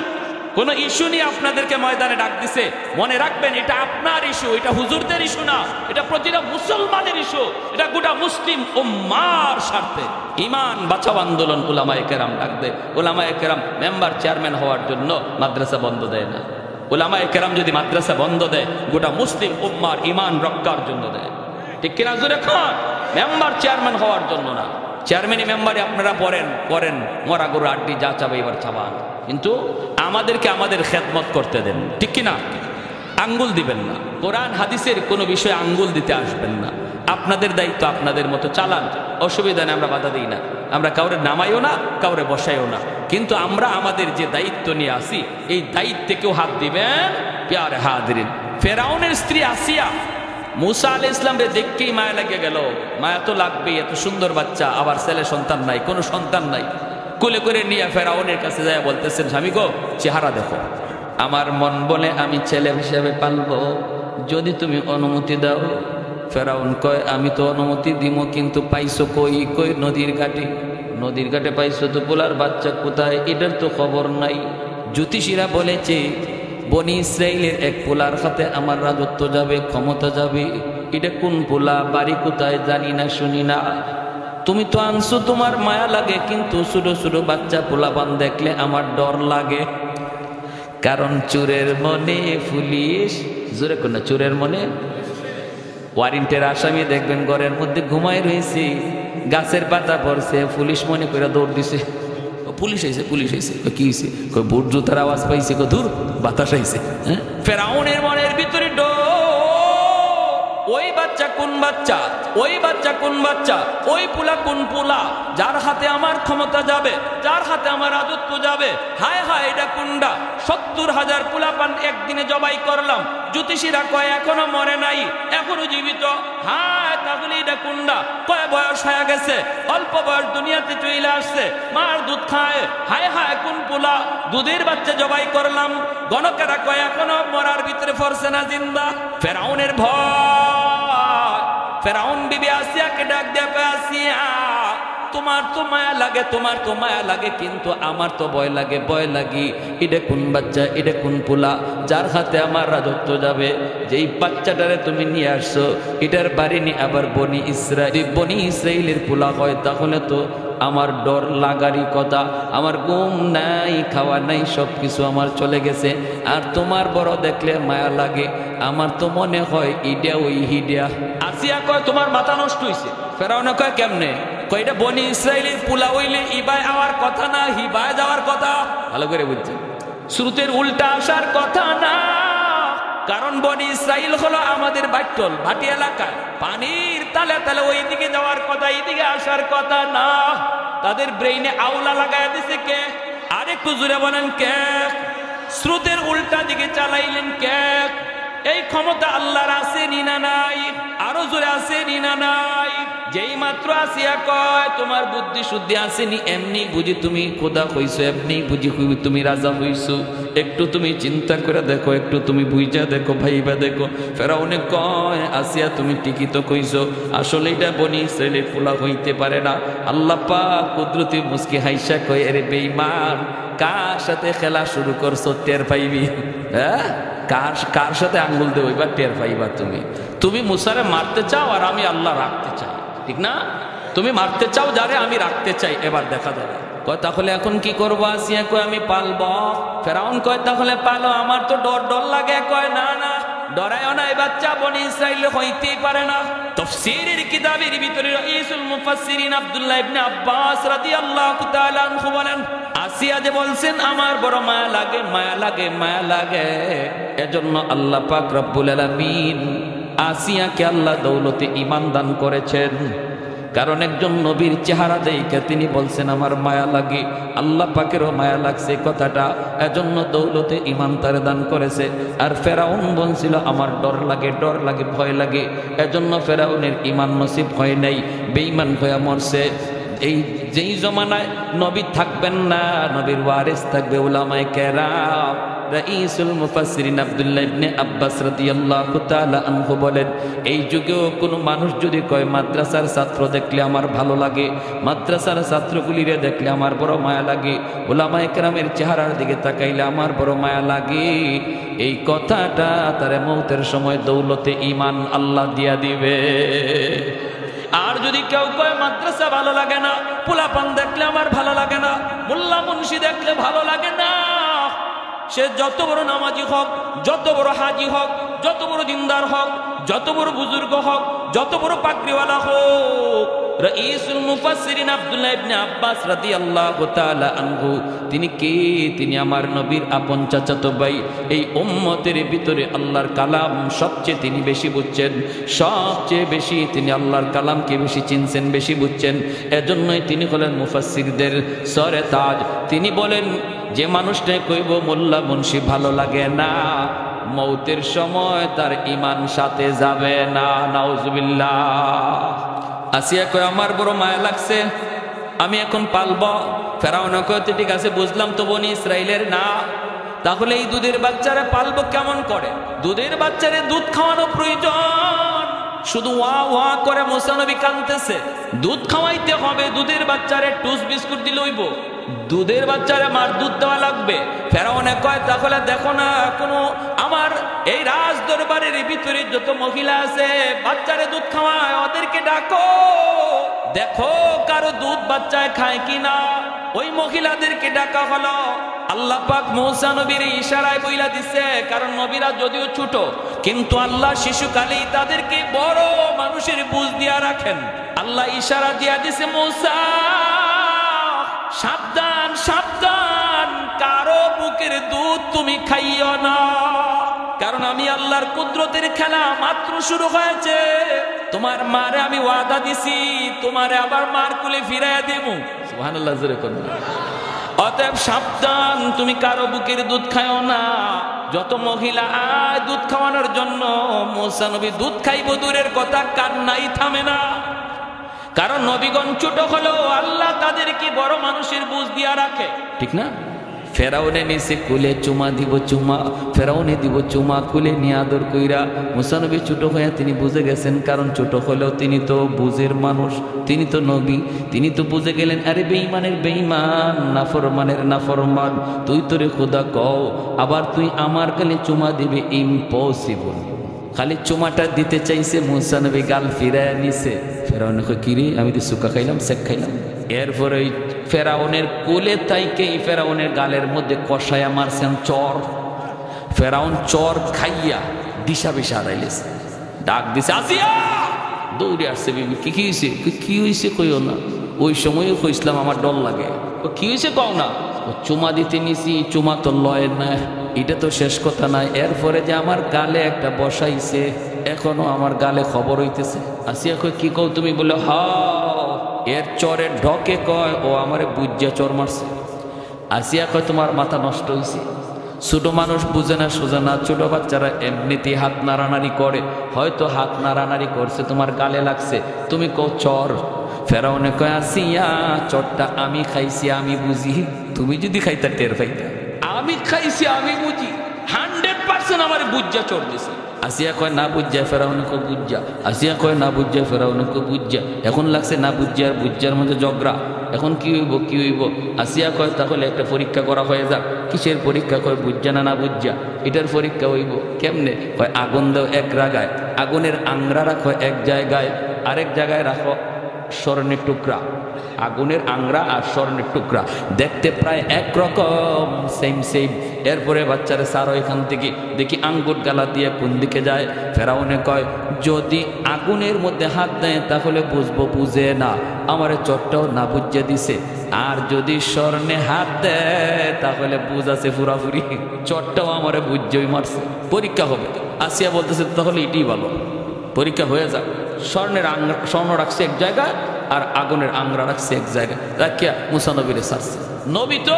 কোন ইস্যু নিয়ে আপনাদেরকে ময়দানে ডাক দিছে, মনে রাখবেন এটা আপনার ইস্যু, এটা হুজুরদের ইস্যু না, এটা প্রতিটা মুসলমানের ইস্যু, এটা গোটা মুসলিম উম্মার স্বার্থে। ঈমান বাঁচাও আন্দোলন উলামায়ে কেরাম ডাক দেয়। উলামায়ে কেরাম মেম্বার চেয়ারম্যান হওয়ার জন্য মাদ্রাসা বন্ধ দেয় না। উলামায়ে কেরাম যদি মাদ্রাসা বন্ধ দেয়, গোটা মুসলিম উম্মার ঈমান রক্ষার জন্য দেয়। ঠিক কিনা জোরে খান? মেম্বার চেয়ারম্যান হওয়ার জন্য না। চেয়ারম্যানি মেম্বারে আপনারা করেন, মরা গরু আড্ডি যা চাবে এবার চাবান, কিন্তু আমাদেরকে আমাদের খেদমত করতে দেন। ঠিক কিনা? আঙ্গুল দিবেন না, কোরআন হাদিসের কোনো বিষয়ে আঙ্গুল দিতে আসবেন না। আপনাদের দায়িত্ব আপনাদের মতো চালান, অসুবিধা নেই, আমরা বাধা দিই না। আমরা কাউরে নামাইও না, কাউরে বসাইও না, কিন্তু আমরা আমাদের যে দায়িত্ব নিয়ে আসি, এই দায়িত্বে কেউ হাত দিবেন। প্যারে হাদিরিন, ফেরাউনের স্ত্রী আসিয়া মুসা আলাইহিস ইসলামকে দেখকেই মায়া লেগে গেল। মায়া তো লাগবেই, এত সুন্দর বাচ্চা, আবার ছেলে সন্তান নাই, কোনো সন্তান নাই। কোলে করে নিয়ে ফেরাউনের কাছে যায় বলতেছেন, স্বামী গো, চেহারা দেখো। আমার মন বলে আমি ছেলে হিসেবে পালবো, যদি তুমি অনুমতি দাও। ফেরাউন কয়, আমি তো অনুমতি দিব, কিন্তু পাইছো কই? কই নদীর ঘাটে। নদীর ঘাটে পাইছো তো, পোলার বাচ্চা কোথায়? এটার তো খবর নাই। জ্যোতিষীরা বলেছে বনি ইসরাইলের এক পোলার হাতে আমার রাজত্ব যাবে, ক্ষমতা যাবে। এটা কোন পোলা, বাড়ি কোথায় জানি না, শুনি না। তুমি তো আনছো, তোমার মায়া লাগে, কিন্তু ছোট ছোট বাচ্চা পোলাপান দেখলে আমার ডর লাগে। কারণ চোরের মনে পুলিশ, জোরে কোন চোরের মনে, ওয়ারেন্টের আসামি দেখবেন ঘরের মধ্যে ঘুমায় রয়েছে, গাছের পাতা পড়ছে, পুলিশ মনে করে দৌড় দিছে, পুলিশ আইছে, পুলিশ আইছে। কি হয়েছে? বুট জুতার আওয়াজ পাইছে, দূর বাতাস আইছে। ফেরাউনের মনের ভিতরে ডর। ওই বাচ্চা কোন বাচ্চা, ওই বাচ্চা কোন বাচ্চা, ওই পোলা কোন পোলা, যার হাতে আমার ক্ষমতা যাবে, যার হাতে আমার রাজত্ব যাবে। হায় হায়, এটা কোনটা? 70,000 পোলাপান একদিনে জবাই করলাম। জ্যোতিষীরা কয় এখনো মরে নাই, এখনো জীবিত। হায়, তাহলে এটা কোনটা? কয় বয়স হয়ে গেছে, অল্প বয়স, দুনিয়াতে চলে আসছে, মার দুধ খায়। হায় হায়, কোন পোলা? দুধের বাচ্চা জবাই করলাম। গণকেরা কয় এখনো মরার ভিতরে ফরছে না, জিন্দা। ফেরাউনের ভয়। ফেরাউন বিবি আসিয়াকে ডাক দিয়ে কয়, আসিয়া, তোমার তো মায়া লাগে, তোমার তো মায়া লাগে, কিন্তু আমার তো ভয় লাগে, ভয় লাগি। এটা কোন বাচ্চা, এটা কোন পোলা, যার হাতে আমার রাজত্ব যাবে? যেই বাচ্চাটারে তুমি নিয়ে আসছো, এটার বাড়ি নিয়ে আবার বনি ইসরাইলের পোলা হয়, তাহলে তো আমার ডর লাগারই কথা। আমার ঘুম নাই, খাওয়া নাই, সব কিছু আমার চলে গেছে। আর তোমার বড় দেখলে মায়া লাগে, আমার তো মনে হয় ইডা ওই হিডিয়া। আসিয়া কয়, তোমার মাথা নষ্ট হইছে। ফেরাউন কয়, কেমনে? কয়, এটা বনি ইসরাইলের পোলা হইলে ইবায় আওয়ার কথা না, হিবায় যাওয়ার কথা। ভালো করে বুঝছেন? শ্রুতের উল্টা আসার কথা না। কারণ বনি ইসরাইল হলো আমাদের বাট্টল, ভাটি এলাকা, পানির তালে তালে ওই দিকে যাওয়ার কথা, এইদিকে আসার কথা না। তাদের ব্রেইনে আউলা লাগায় দিছে কে? আরেকটু জোরে বলেন কে? শ্রুতের উল্টা দিকে চালাইলেন কে? এই ক্ষমতা আল্লাহর আছে না নাই? আরো জোরে আছে না নাই? যেই মাত্র আসিয়া কয় তোমার বুদ্ধি শুদ্ধি আসেনি, এমনি বুঝি তুমি খোদা হইছো, এমনি বুঝি তুমি রাজা হইছো। একটু তুমি চিন্তা করে দেখো, একটু তুমি বুঝা দেখো, ভাইবা দেখো। ফেরাউনে কয় আসিয়া তুমি ঠিকই তো কইছো, আসলে এটা বনি ইসরাইলের পোলা হইতে পারে না। আল্লাহ পাক কুদরতি মুস্কি হাইসা কয় আরে বেঈমান, কার সাথে খেলা শুরু করছো টের পাইবি। হ্যাঁ, কার সাথে আঙ্গুল দেবো এবার টের পাইবা। তুমি মুসারে মারতে চাও আর আমি আল্লাহ রাখতে চাই, ঠিক না? তুমি মারতে চাও যারে, আমি রাখতে চাই, এবার দেখা যাবে। কয় তাহলে এখন কি করবো? আসিয়া কয় আমি পালব। ফেরাউন কয় তাহলে পালো, আমার তো ডর লাগে। কয় না না, ডরায়ও না, এই বাচ্চা বনি ইসরাইল হইতেই পারে না। তাফসীরের কিতাবের ভিতরে রাইসুল মুফাসসিরিন আব্দুল্লাহ ইবনে আব্বাস রাদিয়াল্লাহু তাআলা আনহু বলেন, আসিয়া যে বলছেন আমার বড় মায়া লাগে, এজন্য আল্লাহ পাক রব্বুল আলামিন আসিয়াকে আল্লাহ দৌলতে ঈমান দান করেছেন। কারণ একজন নবীর চেহারা দেখে তিনি বলছেন আমার মায়া লাগে, আল্লাহ পাকেরও মায়া লাগছে কথাটা, এজন্য দৌলতে ঈমান তার দান করেছে। আর ফেরাউন বলছিল আমার ডর লাগে, ভয় লাগে, এজন্য ফেরাউনের ঈমান নসিব হয় নাই, বেঈমান হয়ে মরছে। এই যেই জমানায় নবী থাকবেন না, নবীর ওয়ারিস থাকবে উলামায়ে কেরাম। রাইসুল মুফাসসিরিন আব্দুল্লাহ ইবনে আব্বাস রাদিয়াল্লাহু তাআলা আনহু বলেন, এই যুগেও কোনো মানুষ যদি কয় মাদ্রাসার ছাত্র দেখলে আমার ভালো লাগে, মাদ্রাসার ছাত্রগুলিরে দেখলে আমার বড় মায়া লাগে, উলামায়ে কেরামের চেহারার দিকে তাকাইলে আমার বড় মায়া লাগে, এই কথাটা তার মৌতের সময় দৌলতে ঈমান আল্লাহ দিয়া দিবে। আর যদি কেউ কয় মাদ্রাসা ভালো লাগে না, পোলাপান দেখলে আমার ভালো লাগে না, মোল্লা মুন্সি দেখলে ভালো লাগে না, সে যত বড় নামাজি হোক, যত বড় হাজি হোক, যত বড় দিনদার হোক, যত বড় বুজুর্গ হোক, যত বড় পাগড়িওয়ালা হোক, রাইসুল মুফাসসিরিন আব্দুল্লাহ ইবনে আব্বাস রাদিয়াল্লাহু তাআলা আনহু তিনি কে? তিনি আমার নবীর আপন চাচাতো ভাই। এই উম্মতের ভিতরে আল্লাহর কালাম সবচেয়ে তিনি বেশি বুঝছেন, সবচেয়ে বেশি তিনি আল্লাহর কালামকে বেশি চিনছেন, বেশি বুঝছেন। এজন্যই তিনি হলেন মুফাসসিরদের সরে তাজ। তিনি বলেন যে মানুষটাই কইব মোল্লা মুন্সি ভালো লাগে না, মৌতের সময় তার ঈমান সাথে যাবে না। নাউজুবিল্লাহ। আসিয়া কয় আমার বড় মায়া লাগছে, আমি এখন পালব। ফেরাউন কয় ঠিক আছে বুঝলাম, তো বনি ইসরাইলের না, তাহলে এই দুধের বাচ্চারা পালবো কেমন করে? দুধের বাচ্চারে দুধ খাওয়ানো প্রয়োজন। শুধু ওয়া ওয়া করে মুসা নবী কাঁদতেছে, দুধ খাওয়াইতে হবে। দুধের বাচ্চারে টুস বিস্কুট দিলে হইব? দুধের বাচ্চারে মার দুধ দেওয়া লাগবে। ফেরাউনে কয় তাহলে দেখো না, কোনো আমার এই রাজ দরবারের ভিতরে যত মহিলা আছে বাচ্চারে দুধ খাওয়ায়, ওদেরকে ডাকো, দেখো কারো দুধ বাচ্চায় খায় কিনা। ওই মহিলাদেরকে ডাকা হলো। আল্লাহ পাক মূসা নবীর ইশারায় বইলা দিছে, কারণ নবীরা যদিও ছোট, কিন্তু আল্লাহ শিশুকালেই তাদেরকে বড় মানুষের বুঝ দিয়া রাখেন। আল্লাহ ইশারা দিয়া দিছে, মূসা সাবধান সাবধান, কারো বুকের দুধ তুমি খাইও না, কারণ আমি আল্লাহর কুদরতের খেলা মাত্র শুরু হয়েছে। তোমার মারে আমি ওয়াদা দিছি, তোমারে আবার মার কুলে ফিরাইয়া দেব। সুবহানাল্লাহ, জোরে করুন। অতএব সাবধান, তুমি কারো বুকের দুধ খাইও না। যত মহিলা আয় দুধ খাওয়ানোর জন্য, মূসা নবী দুধ খাইব দূরের কথা, কান্নাই থামে না। কারণ নবীগণ ছোট হলেও আল্লাহ তাদেরকে বড় মানুষের বুঝ দিয়া রাখে, ঠিক না? ফেরাউনে নিচে কুলে চুমা দিব, চুমা ফেরাউনে দিব চুমা, কুলে নিয়ে আদর কইরা। মূসা নবী ছোট হইয়া তিনি বুঝে গেছেন, কারণ ছোট হলেও তিনি তো বুঝের মানুষ, তিনি তো নবী, তিনি তো বুঝে গেলেন আরে বেঈমানের বেঈমান, নাফরমানের নাফরমান, তুই তোরে খোদা কও, আবার তুই আমার কালে চুমা দিবে, ইম্পসিবল। খালি চুমাটা দিতে চাইছে, মূসা নবী গাল ফিরাইয়া নিছে। ফেরাউন কই কি রে, আমি তো সুকা খাইলাম, শেখ খাইলাম। এরপরে ওই ফেরাউনের কোলে তাইকে ফেরাউনের গালের মধ্যে কষায়া মারছেন চর। ফেরাউন চর খাইয়া দিশা বিশা হারাইলেছে, ডাক দিছে আসিয়া, দৌড়ে আসছে। বিবি কি হয়েছে? কি হয়েছে কইও না। ওই সময় কইসলাম আমার ডর লাগে। কি হয়েছে কও না। চুমা দিতে নিছি, চুমা তো লয় না, এটা তো শেষ কথা নাই। এরপরে যে আমার গালে একটা বসাইছে, এখনো আমার গালে খবর হইতেছে। আসিয়া কই কি কও তুমি? বলে হ, এর চরের ঢকে কয় ও আমারে বুজ্জা চর মারছে। আসিয়া কয় তোমার মাথা নষ্ট হয়েছে, ছোট মানুষ বুঝে না সোজা না, ছোট বাচ্চারা এমনিতেই হাত নাড়ানাড়ি করে, হয়তো হাত নাড়ানাড়ি করছে তোমার গালে লাগছে, তুমি কও চর। ফেরাউনে কয় আসিয়া চরটা আমি খাইছি আমি বুঝি, তুমি যদি খাইতা টের পাইতা। আমি খাইছি আমি বুঝি, 100% আমার বুঝা চর দিছে। আসিয়া কয় না বুঝা, ফেরাউনে কয় বুঝা। আসিয়া কয় না বুঝা, ফেরাউনে কয় বুঝা। এখন লাগছে না বুঝা আর বুঝার মধ্যে ঝগড়া। এখন কি হইব কি হইব? আসিয়া কয় তাহলে একটা পরীক্ষা করা হয়ে যাক। কিসের পরীক্ষা? কয় বুঝা না না বুঝা, এটার পরীক্ষা হইব। কেমনে? কয় আগুন দাও এক জায়গায়, আগুনের আংরা রাখো এক জায়গায়, আরেক জায়গায় রাখো স্বর্ণের টুকরা। আগুনের আংরা আর স্বর্ণের টুকরা দেখতে প্রায় একরকম, সেম সেম। এরপরে বাচ্চারা সারো এখান থেকে, দেখি আঙ্গুর গালা দিয়ে কোন দিকে যায়। ফেরাউনে কয় যদি আগুনের মধ্যে হাত দেয় তাহলে বুঝবো, বুঝে না, আমার চটটাও না বুঝে দিছে। আর যদি স্বর্ণে হাত দেয় তাহলে বুঝ আছে পুরাপুরি, চটটাও আমারে বুঝেই মারছে। পরীক্ষা হবে। আসিয়া বলতেছে তাহলে এটাই ভালো, পরীক্ষা হয়ে যাক। স্বর্ণের আংরা, স্বর্ণ রাখছে এক জায়গায় আর আগুনের আংরা রাখছে এক জায়গায়, রাখিয়া মুসা নবীরে ছাড়ছে। নবী তো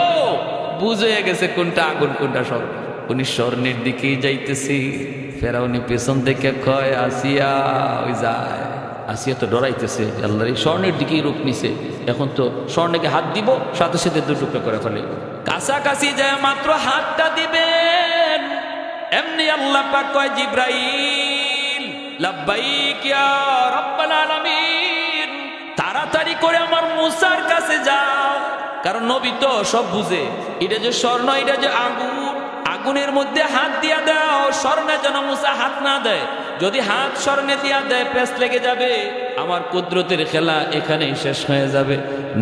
বুঝে গেছে কোনটা আগুন কোনটা স্বর্ণ। উনি স্বর্ণের দিকেই যাইতেছি। ফেরাউনি পেছন থেকে কয় আসিয়া, ওই যায়। আসিয়া তো ডরাইতেছে, আল্লাহ স্বর্ণের দিকেই রূপ নিছে, এখন তো স্বর্ণকে হাত দিব, সাথে সাথে দু টুকরা করে ফেলে। কাছাকাছি যায় মাত্র হাতটা দিবেন, এমনি আল্লাহ পাক কয় জিব্রাইল লাব্বাইক ইয়া রাব্বাল আলামিন, তাড়াতাড়ি করে আমার মুসার কাছে যাও। কারণ নবী তো সব বুঝে, এটা যে স্বর্ণ, এটা যে আগুন, আগুনের মধ্যে হাত দিয়া দাও, স্বর্ণে যেন মুসা হাত না দেয়। যদি হাত স্বর্ণে দিয়া দেয় পেঁচ লেগে যাবে, আমার কুদরতের খেলা এখানেই শেষ হয়ে যাবে।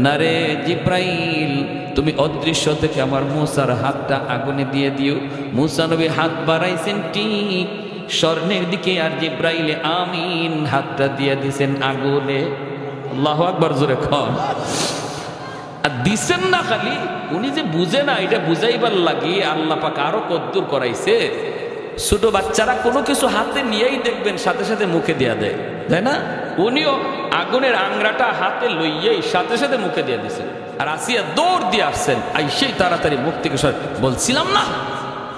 না রে জিব্রাইল, তুমি অদৃশ্য থেকে আমার মুসার হাতটা আগুনে দিয়ে দিও। মুসা নবী হাত বাড়াইছেন ঠিক স্বর্ণের দিকে, আর জিব্রাইলে আমিন হাতটা দিয়ে দিছেন আগুনে। আল্লাহু আকবার, জোরে খান। আর দিছেন না খালি, উনি যে বুঝে না এটা বুঝাইবার লাগিয়ে আল্লাহ পাক আরো কদ্দুর করাইছে। ছোট বাচ্চারা কোনো কিছু হাতে নিয়েই দেখবেন সাথে সাথে মুখে দেয়া দেয়, তাই না? উনিও আগুনের আংরাটা হাতে লইয়েই সাথে সাথে মুখে দিয়ে দিছেন। আর আসিয়া দৌড় দিয়ে আসছেন, আইসেই তাড়াতাড়ি মুখ থেকে সর। বলছিলাম না,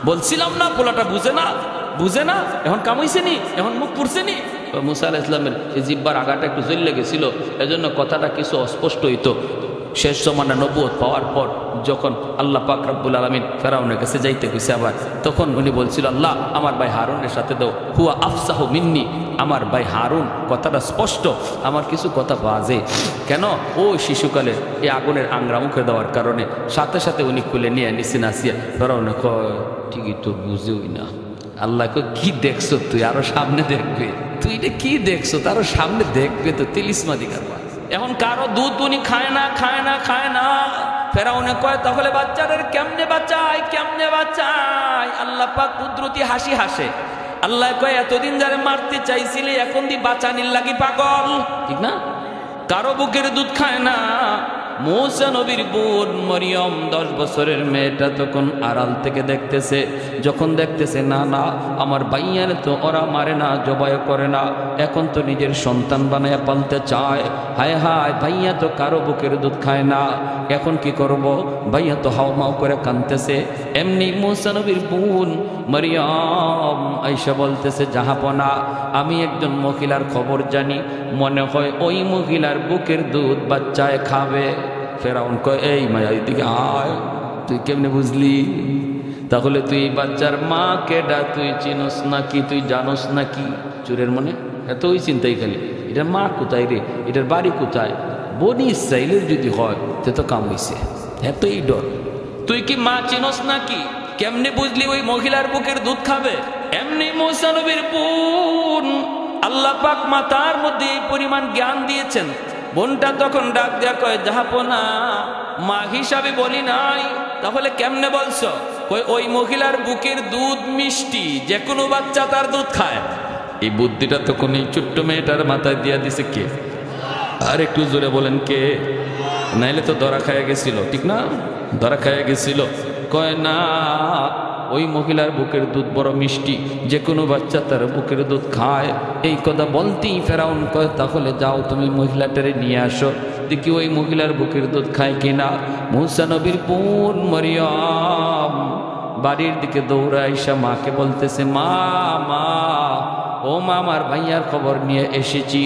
বলছিলাম না, পোলাটা বুঝে না, বুঝে না, এখন কামাইছে নি, এখন মুখ পুড়ছে নি। মুসা আলাইহিস সালামের এই জিহ্বার আগাটা একটু জ্বলে গেছিল, এজন্য কথাটা কিছু অস্পষ্ট হইতো। শেষ জমানা নবুয়ত পাওয়ার পর যখন আল্লাহ পাক রব্বুল আলামিন ফেরাউনের কাছে যাইতে কইছে আবার, তখন উনি বলছিল আল্লাহ আমার ভাই হারুনের সাথে দাও, হুয়া আফসাহু মিন্নি, আমার ভাই হারুন কথাটা স্পষ্ট, আমার কিছু কথা বাজে। কেন? ওই শিশুকালে এই আগুনের আংরা মুখে দেওয়ার কারণে সাথে সাথে উনি খুলে নিয়ে নিছেন আসিয়া। ফেরাউনে কয় ঠিকই তো বুঝেই না। আল্লাহ কয় কি দেখছো তুই, আরো সামনে দেখবে, তুই এটা কি দেখছো তারও সামনে দেখবে তো, তিলিসমা দিকার। এখন কারো দুধ উনি খায় না, খায় না, খায় না। ফেরাউনে কয় তাহলে বাচ্চাদের কেমনে বাঁচাই, কেমনে বাঁচাই? আল্লাহ পাক কুদরতি হাসি হাসে। আল্লাহ কয় এতদিন যারা মারতে চাইছিলি এখন দি বাঁচানির লাগি পাগল, ঠিক না? কারো বুকের দুধ খায় না। মুসা নবীর বোন মরিয়ম 10 বছরের মেয়েটা তখন আড়াল থেকে দেখতেছে, যখন দেখতেছে না না আমার ভাইয়ার তো ওরা মারে না, জবাই করে না, এখন তো নিজের সন্তান বানায় পালতে চায়। হায় হায়, ভাইয়া তো কারো বুকের দুধ খায় না, এখন কি করব? ভাইয়া তো হাওমাও করে কাঁদতেছে। এমনি মুসা নবীর বোন মরিয়ম আয়েশা বলতেছে জাহাপনা, আমি একজন মহিলার খবর জানি, মনে হয় ওই মহিলার বুকের দুধ বাচ্চায় খাবে। ফেরাউন কয় এই মায়া এদিকে আয়, তুই কেমনে বুঝলি? তাহলে তুই বাচ্চার মা কেডা তুই চিনস নাকি, তুই জানোস নাকি? চোরের মনে এতই চিন্তাই খালি, এটার মা কোথায় রে, এটার বাড়ি কোথায়? বনি ইসরাইলের যদি হয় তে তো কাম হইছে, এতই ডর। তুই কি মা চিনস নাকি? কেমনে বুঝলি ওই মহিলার বুকের দুধ খাবে? এমনি মুসা নবীর বোন আল্লাহ পাক মাতার মধ্যে এই পরিমাণ জ্ঞান দিয়েছেন। বোনটা তখন ডাক দেয়া কয় জাহাপনা, মা হিসাবে বলি নাই, তাহলে কেমনে বলছো? কই ওই মহিলার বুকের দুধ মিষ্টি, যে কোনো বাচ্চা তার দুধ খায়। এই বুদ্ধিটা তখন এই ছোট্ট মেয়েটার মাথায় দিয়া দিছে কে? আর একটু জোরে বলেন কে? নাইলে তো ধরা খাইয়া গেছিল, ঠিক না? ধরা খাইয়া গেছিল। কয় না, ওই মহিলার বুকের দুধ বড় মিষ্টি, যে কোনো বাচ্চা তার বুকের দুধ খায়। এই কথা বলতেই ফেরাউন কয় তাহলে যাও তুমি মহিলাটারে নিয়ে আসো, দেখি ওই মহিলার বুকের দুধ খায় কিনা। মুসা নবীর বোন মরিয়ম বাড়ির দিকে দৌড়ে আইসা মাকে বলতেছে, মা মা ও মা, আমার ভাইয়ার খবর নিয়ে এসেছি।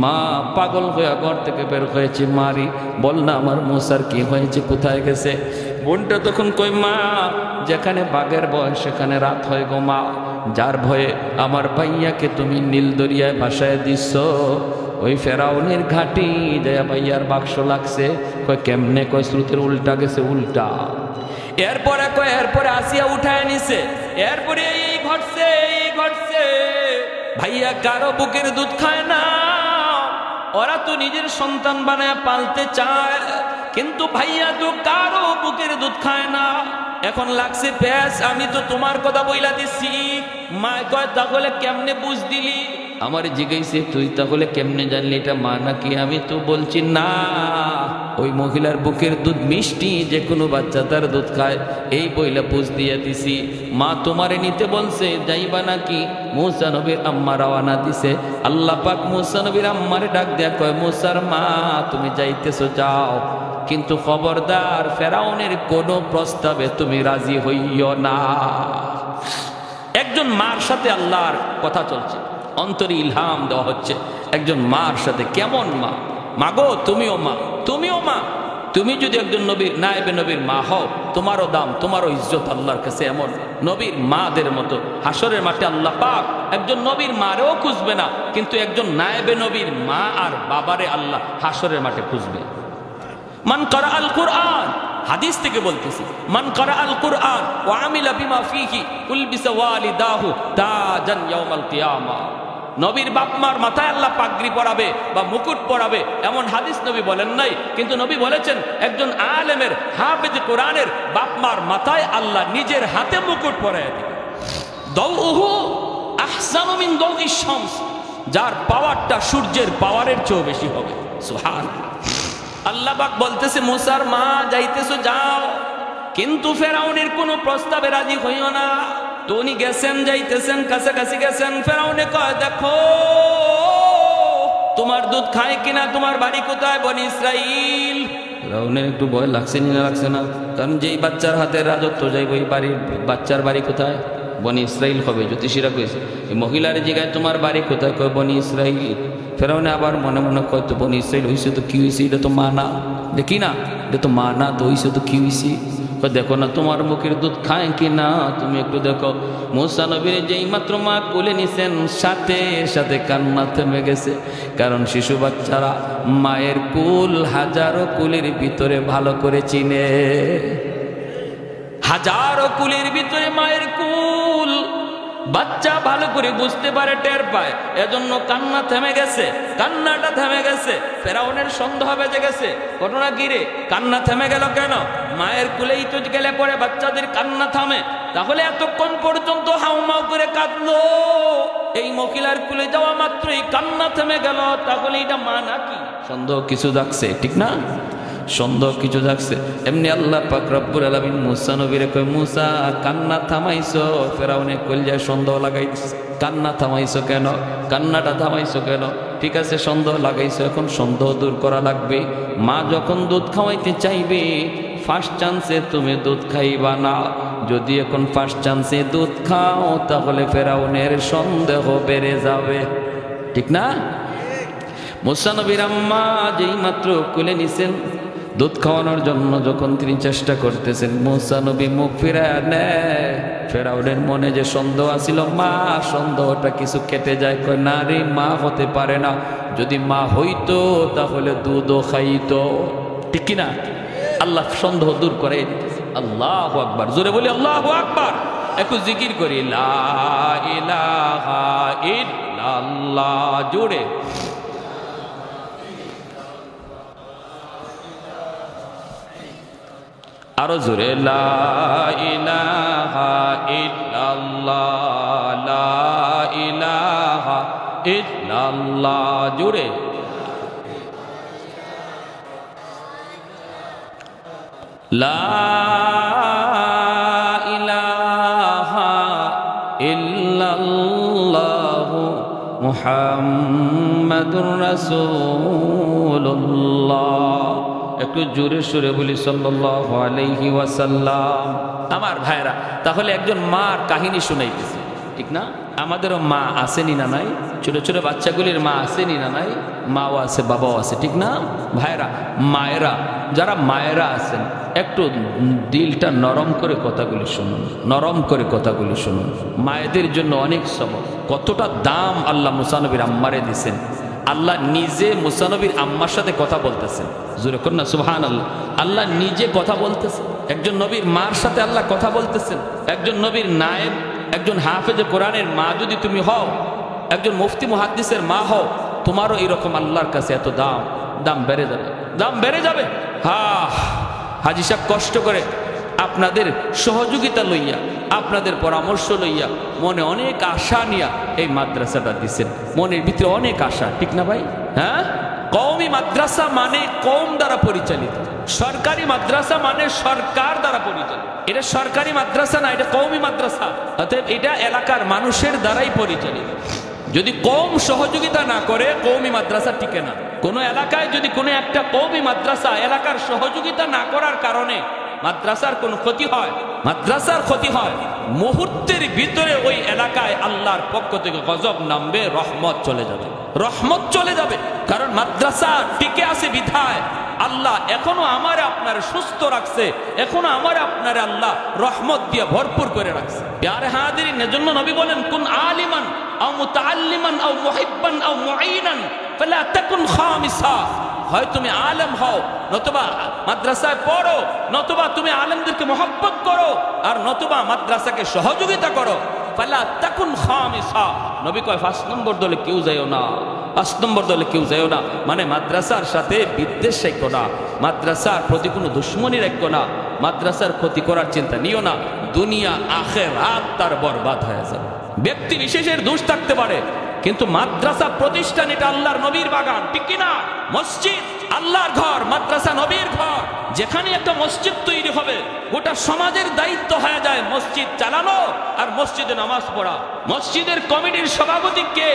মা পাগল হয়ে ঘর থেকে বের হয়েছে, মারি বল না আমার মুসার কি হয়েছে, কোথায় গেছে? বোনটা তখন কই, মা যেখানে বাঘের ভয় সেখানে রাত হয় গো মা, যার ভয়ে আমার ভাইয়াকে তুমি নীল দরিয়ায় ভাসায় দিচ্ছ, ওই ফেরাউনের ঘাটি দেয়া ভাইয়ার বাক্স লাগছে। কয় কেমনে? কয় স্রোতের উল্টা গেছে, উল্টা। এরপরে আসিয়া উঠায় নিছে, এরপরে এই ঘটছে এই ঘটছে। ভাইয়া কারো বুকের দুধ খায় না, ওরা তো নিজের সন্তান বানায় পালতে চায়, কিন্তু ভাইয়া তো কারো বুকের দুধ খায় না। এখন লাগছে প্যাস, আমি তো তোমার কথা বইলা দিছি। মা কয় তাহলে কেমনে বুঝ দিলি? আমার জিজ্ঞাসে, তুই তাহলে কেমনে জানলি এটা মা নাকি? আমি তো বলছি না, ওই মহিলার বুকের দুধ মিষ্টি, যে কোনো বাচ্চা তার দুধ খায়, এই বইলা বুঝ দিয়ে দিছি। মা তোমারে নিতে বলছে, যাইবা নাকি? মুসা নবীর আম্মা রওনা দিছে। আল্লাহ পাক মুসা নবীর আম্মারে ডাক দেয়া কয়, মুসার মা তুমি যাইতেছো যাও, কিন্তু খবরদার ফেরাউনের কোনো প্রস্তাবে তুমি রাজি হইও না। একজন মার সাথে আল্লাহর কথা চলছে, অন্তরে ইলহাম দেওয়া হচ্ছে একজন মার সাথে। কেমন মা? মাগো তুমিও মা, তুমিও মা। তুমি যদি একজন নবীর নায়েবে নবীর মা হও, তোমারও দাম, তোমারও ইজ্জত আল্লাহর কাছে এমন। নবীর মাদের মতো হাসরের মাঠে আল্লাহ পাক একজন নবীর মারেও খুঁজবে না, কিন্তু একজন নায়েবে নবীর মা আর বাবারে আল্লাহ হাসরের মাঠে খুঁজবে। মান করা আল কুরআন, হাদিস থেকে বলতেছি, মান করা আল কুরআন ওয়া আমিলা বিমা ফীহি উলবিসা ওয়ালিদাহু তাজান ইয়াউমাল কিয়ামা। নবীর বাপ মার মাথায় আল্লাহ পাগড়ি পরাবে বা মুকুট পরাবে, এমন হাদিস নবী বলেন নাই, কিন্তু নবী বলেছেন একজন আলেমের হাফেজ কোরআনের বাপ মার মাথায় আল্লাহ নিজের হাতে মুকুট পরায় দিবে। দাউহু আহসানু মিন দাউইশ শামস, যার পাওয়ারটা সূর্যের পাওয়ারের চেয়েও বেশি হবে। সুবহানাল্লাহ। আল্লাহ পাক বলতেছে, মুসার মা যাইতেছো যাও, কিন্তু ফেরাউনের কোনো প্রস্তাবে রাজি হইও না। তো উনি গেছেন, যাইতেছেন, কাছাকাছি গেছেন। ফেরাউনে কয়, দেখো তোমার দুধ খায় কিনা, তোমার বাড়ি কোথায়? বনি ইসরাইল। ফেরাউনের একটু ভয় লাগছে না? লাগছে না, কারণ যেই বাচ্চার হাতে রাজত্ব যাইব, ওই বাড়ির বাচ্চার বাড়ি কোথায়? বনি ইসরাইল হবে। জ্যোতিষীরা কইছে, এই মহিলার জায়গায় তোমার বাড়ি কোথায়? কয় বনি ইসরাইল। ফেরাউনে আবার মনে মনে কয়, তো বনি ইসরাইল হইছে তো কি হয়েছে? এটা তো মা না, দেখি না, এটা তো মা না, তো হইছে তো কি হয়েছে? দেখো না তোমার মুখের দুধ খায় কি না, তুমি একটু দেখো। মুসা নবীর যেই মাত্র মা কোলে নিছেন, সাথে সাথে কান্না থেমে গেছে। কারণ শিশু বাচ্চারা মায়ের কুল হাজারো কুলের ভিতরে ভালো করে চিনে, হাজারো কুলের ভিতরে মায়ের কুল বাচ্চা ভালো করে বুঝতে পারে, টের পায়। এজন্য কান্না থেমে গেছে, কান্নাটা থেমে গেছে। ফেরাউনের সন্দেহ বেজে গেছে, ঘটনা কি রে, কান্না থেমে গেল কেন? মায়ের কুলেই তো গেলে পরে বাচ্চাদের কান্না থামে, তাহলে এতক্ষণ পর্যন্ত হাউমাউ করে কাঁদলো, এই মহিলার কুলে যাওয়া মাত্রই কান্না থেমে গেল, তাহলে এটা মা নাকি? সন্দেহ কিছু জাগছে, ঠিক না? সন্দেহ কিছু জাগছে। এমনি আল্লাহ পাক রব্বুল আলামিন মুসা নবীরে কয়, মুসা কান্না থামাইছো? ফেরাউনে কলজায় সন্দেহ লাগাইছে, কান্না থামাইছো কেন? কান্নাটা থামাইছো কেন? ঠিক আছে সন্দেহ লাগাইছো, এখন সন্দেহ দূর করা লাগবে। মা যখন দুধ খাওয়াইতে চাইবে, ফার্স্ট চান্সে তুমি দুধ খাইবা না। যদি এখন ফার্স্ট চান্সে দুধ খাও, তাহলে ফেরাউনের সন্দেহ বেড়ে যাবে, ঠিক না? মুসা নবীর আম্মা যেই মাত্র কোলে নিছেন, দুধ খাওয়ানোর জন্য যখন তিনি চেষ্টা করতেছেন, মুসা নবী মুখ ফিরায় নেয়। ফেরাউনের মনে যে সন্দেহ আছিল মা, সন্দেহটা কিছু কেটে যায়। কয় না রে, মা হতে পারে না, যদি মা হইতো তাহলে দুধও খাইতো, ঠিক কিনা? আল্লাহ সন্দেহ দূর করে দিতেছে। আল্লাহু আকবার, জোরে বলি আল্লাহু আকবার। একটু জিকির করি, লা ইলাহা ইল্লাল্লাহ, জোরে। আরো জোরে, লা ইলাহা ইল্লাল্লাহ, লা ইলাহা ইল্লাল্লাহ, জোরে। লা ইলাহা ইল্লাল্লাহ মুহাম্মাদুর রাসূলুল্লাহ। একটু জোরে সুরে বলি সাল্লাল্লাহু আলাইহি ওয়াসাল্লাম। আমার ভাইরা, তাহলে একজন মার কাহিনী শুনাইতেছে, ঠিক না? আমাদেরও মা আসেনি না নাই? ছোট ছোট বাচ্চাগুলির মা আসেনি না নাই? মাও আছে, বাবাও আছে, ঠিক না ভাইরা? মায়েরা, যারা মায়েরা আছেন, একটু দিলটা নরম করে কথাগুলি শুনুন, নরম করে কথাগুলি শুনুন। মায়েদের জন্য অনেক সবক, কতটা দাম আল্লাহ মুসা নবীর আম্মারে দিছেন। আল্লাহ নিজে মুসা নবীর আম্মার সাথে কথা বলতেছেন, জোরে কর না সুবহানাল্লাহ। আল্লাহ নিজে কথা বলতেছেন, একজন নবীর মার সাথে আল্লাহ কথা বলতেছেন। একজন নবীর নায়েব, একজন হাফেজে কোরআনের মা যদি তুমি হও, একজন মুফতি মুহাদ্দিসের মা হও, তোমারও এরকম আল্লাহর কাছে এত দাম, দাম বেড়ে যাবে, দাম বেড়ে যাবে। হাজি সাহেব কষ্ট করে আপনাদের সহযোগিতা লইয়া, আপনাদের পরামর্শ লইয়া, মনে অনেক আশা নিয়া এই মাদ্রাসাটা দিচ্ছেন, মনের ভিতরে অনেক আশা, ঠিক না ভাই? হ্যাঁ, কওমি মাদ্রাসা মানে কওম দ্বারা পরিচালিত, সরকারি মাদ্রাসা মানে সরকার দ্বারা পরিচালিত। এটা সরকারি মাদ্রাসা না, এটা কওমি মাদ্রাসা, অতএব এটা এলাকার মানুষের দ্বারাই পরিচালিত। যদি কওম সহযোগিতা না করে কওমি মাদ্রাসা টিকে না। কোনো এলাকায় যদি কোনো একটা কওমি মাদ্রাসা এলাকার সহযোগিতা না করার কারণে মাদ্রাসার কোনো ক্ষতি হয়, মাদ্রাসার ক্ষতি হয়, মুহূর্তের ভিতরে ওই এলাকায় আল্লাহর পক্ষ থেকে গজব নামবে, রহমত চলে যাবে, রহমত চলে যাবে। কারণ মাদ্রাসা টিকে আছে বিধায় আল্লাহ এখনো আমার আপনার সুস্থ রাখছে, এখনো আমার আপনার আল্লাহ রহমত দিয়ে ভরপুর করে রাখছে। প্যারে হাজিরিন, এজন্য নবী বলেন, কুন আলিমান আও মুতাআল্লিমান আও মুহিব্বান আও মুঈনান ফালা তাকুন খামিসা। হয় তুমি আলেম হও, নতুবা মাদ্রাসায় পড়ো, নতুবা তুমি আলেমদেরকে মহব্বত করো, আর নতুবা মাদ্রাসাকে সহযোগিতা করো। ফালা তাকুন খামিসা, নবী কয় 5 নম্বর দলে কেউ যাইও না, 5 নম্বর দলে কেউ যাইও না। মানে মাদ্রাসার সাথে বিদ্বেষ রেখো না, মাদ্রাসার প্রতি কোনো দুশ্মনী রেখো না, মাদ্রাসার ক্ষতি করার চিন্তা নিও না। দুনিয়া আখিরাত তার বরবাদ হয়ে যাবে। ব্যক্তি বিশেষের দোষ থাকতে পারে, কিন্তু মাদ্রাসা প্রতিষ্ঠান এটা আল্লাহর নবীর বাগান, ঠিক কিনা? মসজিদ আল্লাহর ঘর, মাদ্রাসা নবীর ঘর। যেখানে একটা মসজিদ তৈরি হবে, গোটা সমাজের দায়িত্ব হয়ে যায় মসজিদ চালানো আর মসজিদে নামাজ পড়া। মসজিদের কমিটির সভাপতি কে,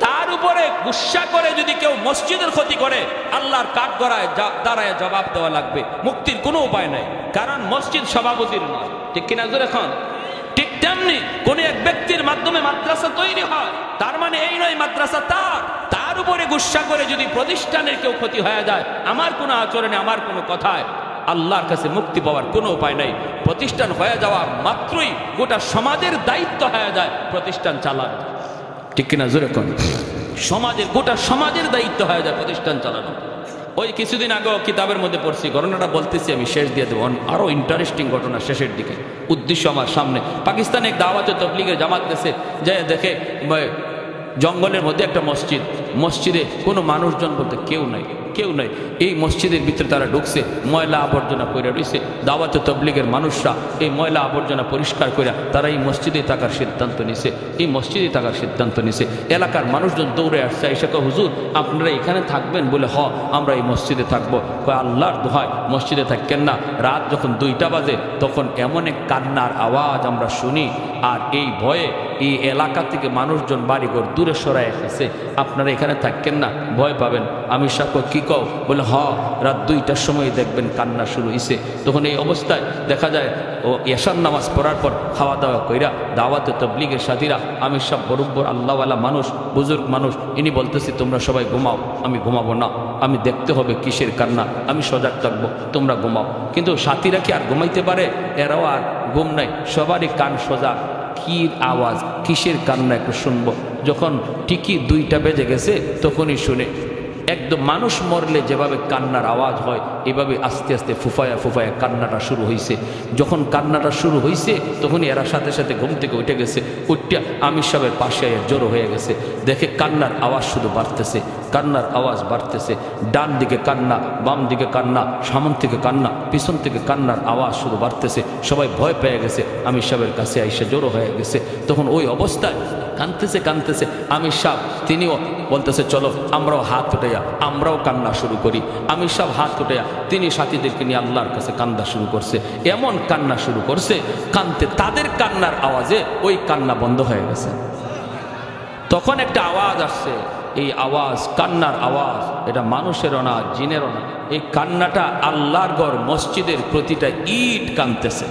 তার উপরে গুসা করে যদি কেউ মসজিদের ক্ষতি করে, আল্লাহর কাঠ গড়ায় দাঁড়ায় জবাব দেওয়া লাগবে, মুক্তির কোনো উপায় নাই। কারণ মসজিদ সভাপতির নয়, ঠিক কিনা? এখন ঠিক তেমনি কোন এক ব্যক্তির মাধ্যমে মাদ্রাসা তৈরি হয়, তার মানে এই নয় মাদ্রাসা তার উপরে গুসা করে যদি প্রতিষ্ঠানের কেউ ক্ষতি হয়ে যায়, আমার কোনো আচরণে, আমার কোনো কথায় আল্লাহর কাছে মুক্তি পাওয়ার কোনো উপায় নাই। প্রতিষ্ঠান হয়ে যাওয়া মাত্রই গোটা সমাজের দায়িত্ব হয়ে যায় প্রতিষ্ঠান চালানো, ঠিক কিনা? জোরে কোন সমাজের, গোটা সমাজের দায়িত্ব হয়ে যায় প্রতিষ্ঠান চালানো। ওই কিছুদিন আগেও কিতাবের মধ্যে পড়ছি, ঘটনাটা বলতেছি, আমি শেষ দিয়ে দেবো। আরো ইন্টারেস্টিং ঘটনা শেষের দিকে, উদ্দেশ্য আমার সামনে। পাকিস্তানে এক দাওয়াতে তাবলীগের জামাত গেছে, যে দেখে জঙ্গলের মধ্যে একটা মসজিদ, মসজিদে কোনো মানুষজন বলতে কেউ নাই, কেউ নাই। এই মসজিদের ভিতরে তারা ঢুকছে, ময়লা আবর্জনা করে রয়েছে। দাওয়াতে তাবলীগের মানুষরা এই ময়লা আবর্জনা পরিষ্কার করে তারা এই মসজিদে থাকার সিদ্ধান্ত নিছে, এই মসজিদে থাকার সিদ্ধান্ত নিছে। এলাকার মানুষজন দৌড়ে আসছে, এসে কয়, হুজুর আপনারা এখানে থাকবেন? বলে হ, আমরা এই মসজিদে থাকবো। কয় আল্লাহর দোহাই মসজিদে থাকেন না। রাত যখন 2টা বাজে তখন এমন এক কান্নার আওয়াজ আমরা শুনি, আর এই ভয়ে এই এলাকা থেকে মানুষজন বাড়িঘর দূরে সরাই এসেছে। আপনারা এখানে থাকেন না, ভয় পাবেন। আমি সাক্ষ্য, কি কও? বলে হ, রাত 2টার সময় দেখবেন কান্না শুরু হয়েছে। তখন এই অবস্থায় দেখা যায় ও এশার নামাজ পড়ার পর খাওয়া দাওয়া কইরা দাওয়াতে তাবলীগের সাথীরা, আমি সব বরব্বর আল্লাহওয়ালা মানুষ, বুজুর্গ মানুষ, ইনি বলতেছি তোমরা সবাই ঘুমাও। আমি ঘুমাবো না, আমি দেখতে হবে কিসের কান্না, আমি সজাগ থাকবো, তোমরা ঘুমাও। কিন্তু সাথীরা কি আর ঘুমাইতে পারে? এরাও আর ঘুম নাই, সবারই কান সোজা। কি আওয়াজ, কিসের কান্না একটু শুনবো। যখন ঠিকই 2টা বেজে গেছে তখনই শুনে একদম মানুষ মরলে যেভাবে কান্নার আওয়াজ হয়, এভাবে আস্তে আস্তে ফুফায়া ফুফায়া কান্নাটা শুরু হয়েছে। যখন কান্নাটা শুরু হয়েছে তখনই এরা সাথে সাথে ঘুম থেকে উঠে গেছে। উঠিয়া আমির সাহেবের পাশে জড়ো হয়ে গেছে। দেখে কান্নার আওয়াজ শুধু বাড়তেছে, কান্নার আওয়াজ বাড়তেছে। ডান দিকে কান্না, বাম দিকে কান্না, সামন থেকে কান্না, পিছন থেকে কান্নার আওয়াজ শুধু বাড়তেছে। সবাই ভয় পেয়ে গেছে, আমির সাহেবের কাছে আইসা জড়ো হয়ে গেছে। তখন ওই অবস্থায় কাঁদতেছে কাঁদতেছে আমির সাহেব, তিনিও বলতেছে চলো আমরাও হাত উঠাইয়া আমরাও কান্না শুরু করি। আমির সাহেব হাত উঠাইয়া তিনি সাথীদেরকে নিয়ে আল্লাহর কাছে কান্না শুরু করছে। এমন কান্না শুরু করছে, কানতে তাদের কান্নার আওয়াজে ওই কান্না বন্ধ হয়ে গেছে। তখন একটা আওয়াজ আসছে, এই আওয়াজ কান্নার আওয়াজ, এটা মানুষেরও না জিনেরও না। এই কান্নাটা আল্লাহর ঘর মসজিদের প্রতিটা ইট কাঁদতেছে,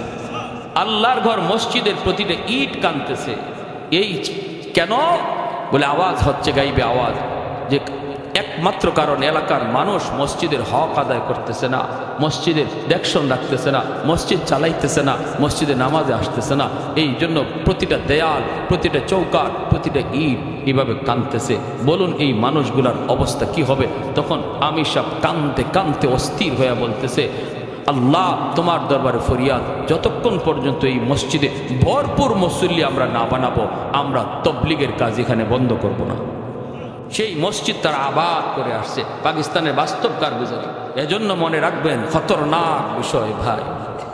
আল্লাহর ঘর মসজিদের প্রতিটা ইট কাঁদতেছে। এই কেন বলে আওয়াজ হচ্ছে গাইবে আওয়াজ, যে একমাত্র কারণ এলাকার মানুষ মসজিদের হক আদায় করতেছে না, মসজিদের দেখশন রাখতেছে না, মসজিদ চালাইতেছে না, মসজিদে নামাজে আসতেছে না। এই জন্য প্রতিটা দেয়াল, প্রতিটা চৌকাঠ, প্রতিটা ইট এভাবে কাঁদতেছে। বলুন এই মানুষগুলার অবস্থা কি হবে? তখন আমি সব কাঁদতে কাঁদতে অস্থির হয়ে বলতেছে, আল্লাহ তোমার দরবারে ফরিয়াদ, যতক্ষণ পর্যন্ত এই মসজিদে ভরপুর মুসল্লি আমরা না বানাবো, আমরা তবলিগের কাজ এখানে বন্ধ করব না। সেই মসজিদ তারা আবাদ করে আসছে, পাকিস্তানের বাস্তব কারগুজারি। এজন্য মনে রাখবেন, খতরনাক বিষয় ভাই,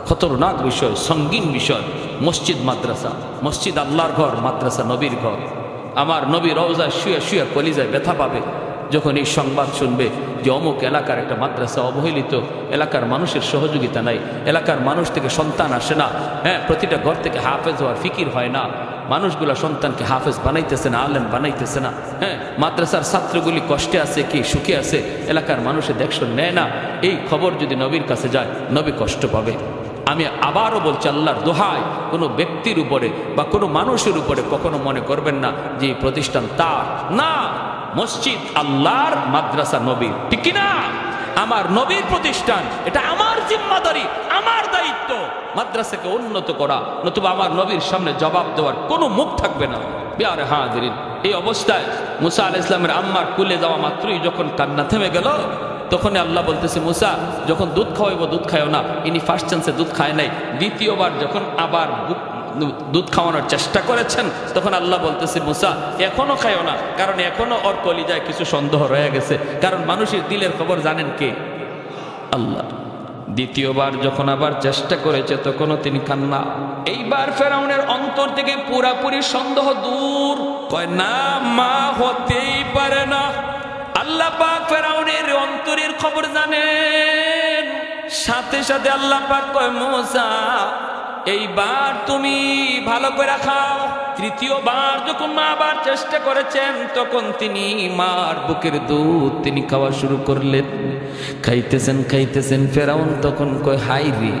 খতরনাক বিষয়, সঙ্গীন বিষয়। মসজিদ মাদ্রাসা, মসজিদ আল্লাহর ঘর, মাদ্রাসা নবীর ঘর। আমার নবী রওজায় শুয়ে শুয়ে কলিজায় ব্যথা পাবে যখন এই সংবাদ শুনবে যে অমুক এলাকার একটা মাদ্রাসা অবহেলিত, এলাকার মানুষের সহযোগিতা নাই, এলাকার মানুষ থেকে সন্তান আসে না, হ্যাঁ, প্রতিটা ঘর থেকে হাফেজ হওয়ার ফিকির হয় না, মানুষগুলা সন্তানকে হাফেজ বানাইতেছে না, আলেম বানাইতেছে না, হ্যাঁ, মাদ্রাসার ছাত্রগুলি কষ্টে আছে কি সুখে আছে, এলাকার মানুষের দেখশন নেয় না। এই খবর যদি নবীর কাছে যায়, নবী কষ্ট পাবে। আমি আবারও বলছি, আল্লাহর দোহাই, কোনো ব্যক্তির উপরে বা কোনো মানুষের উপরে কখনো মনে করবেন না যে এই প্রতিষ্ঠান তার না। মসজিদ আল্লাহর, মাদ্রাসা নবীর, ঠিক কিনা? আমার নবীর প্রতিষ্ঠান, এটা আমার জিম্মাদারি, আমার দায়িত্ব মাদ্রাসাকে উন্নত করা, নতুবা আমার নবীর সামনে জবাব দেওয়ার কোনো মুখ থাকবে না। বিয়ারে হাজিরিন, এই অবস্থায় মুসা আলাইহিস সালামের আম্মার কুলে যাওয়া মাত্রই যখন কান্না থেমে গেল, তখন আল্লাহ বলতেছে, মুসা যখন দুধ খাওয়াইব দুধ খাইও না। ইনি ফার্স্ট চান্সে দুধ খায় নাই, দ্বিতীয়বার যখন আবার দুধ খাওয়ানোর চেষ্টা করেছেন, তখন আল্লাহ বলতেছে, মুসা এখনো খাইও না, কারণ এখনো ওর কলিজায় কিছু সন্দেহ রয়ে গেছে, কারণ মানুষের দিলের খবর জানেন কে? আল্লাহ। দ্বিতীয়বার যখন আবার চেষ্টা করেছে, তখনও তিনি কান্না। এইবার ফেরাউনের অন্তর থেকে পুরাপুরি সন্দেহ দূর, কয় না, মা হতেই পারে না। আল্লাহ পাক ফেরাউনের অন্তরের খবর জানেন। সাথে সাথে আল্লাহ পাক কয়, মুসা এইবার তুমি ভালো করে খাও। তৃতীয়বার যখন মা আবার চেষ্টা করেছেন, তখন তিনি মার বুকের দুধ তিনি খাওয়া শুরু করলেন। খাইতেছেন খাইতেছেন, ফেরাউন তখন কয়, হাই রে,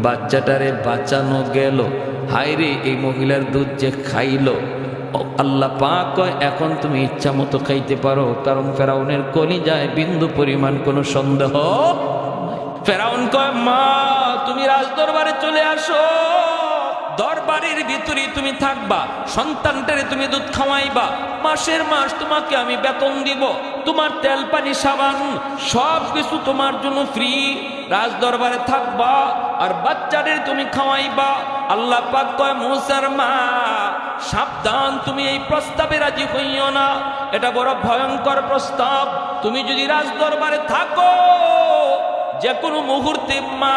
বাচ্চাটারে বাঁচানো গেল, হাই রে, এই মহিলার দুধ যে খাইলো। আল্লাহ পাক কয়, এখন তুমি ইচ্ছা মতো খাইতে পারো, কারণ ফেরাউনের কলিজায় বিন্দু পরিমাণ কোনো সন্দেহ। ফেরাউন কয়, মা তুমি রাজদরবারে চলে আসো, দরবারের ভিতরে তুমি থাকবা, সন্তানটারে তুমি দুধ খাওয়াইবা, মাসের মাস তোমাকে আমি বেতন দিব, তোমার তেল পানি সাবান সব কিছু তোমার জন্য ফ্রি, রাজদরবারে থাকবা আর বাচ্চাদের তুমি খাওয়াইবা। আল্লাহ পাক কয়, মুসার মা সাবধান, তুমি এই প্রস্তাবে রাজি হইও না, এটা বড় ভয়ঙ্কর প্রস্তাব। তুমি যদি রাজদরবারে থাকো, যে কোনো মুহূর্তে মা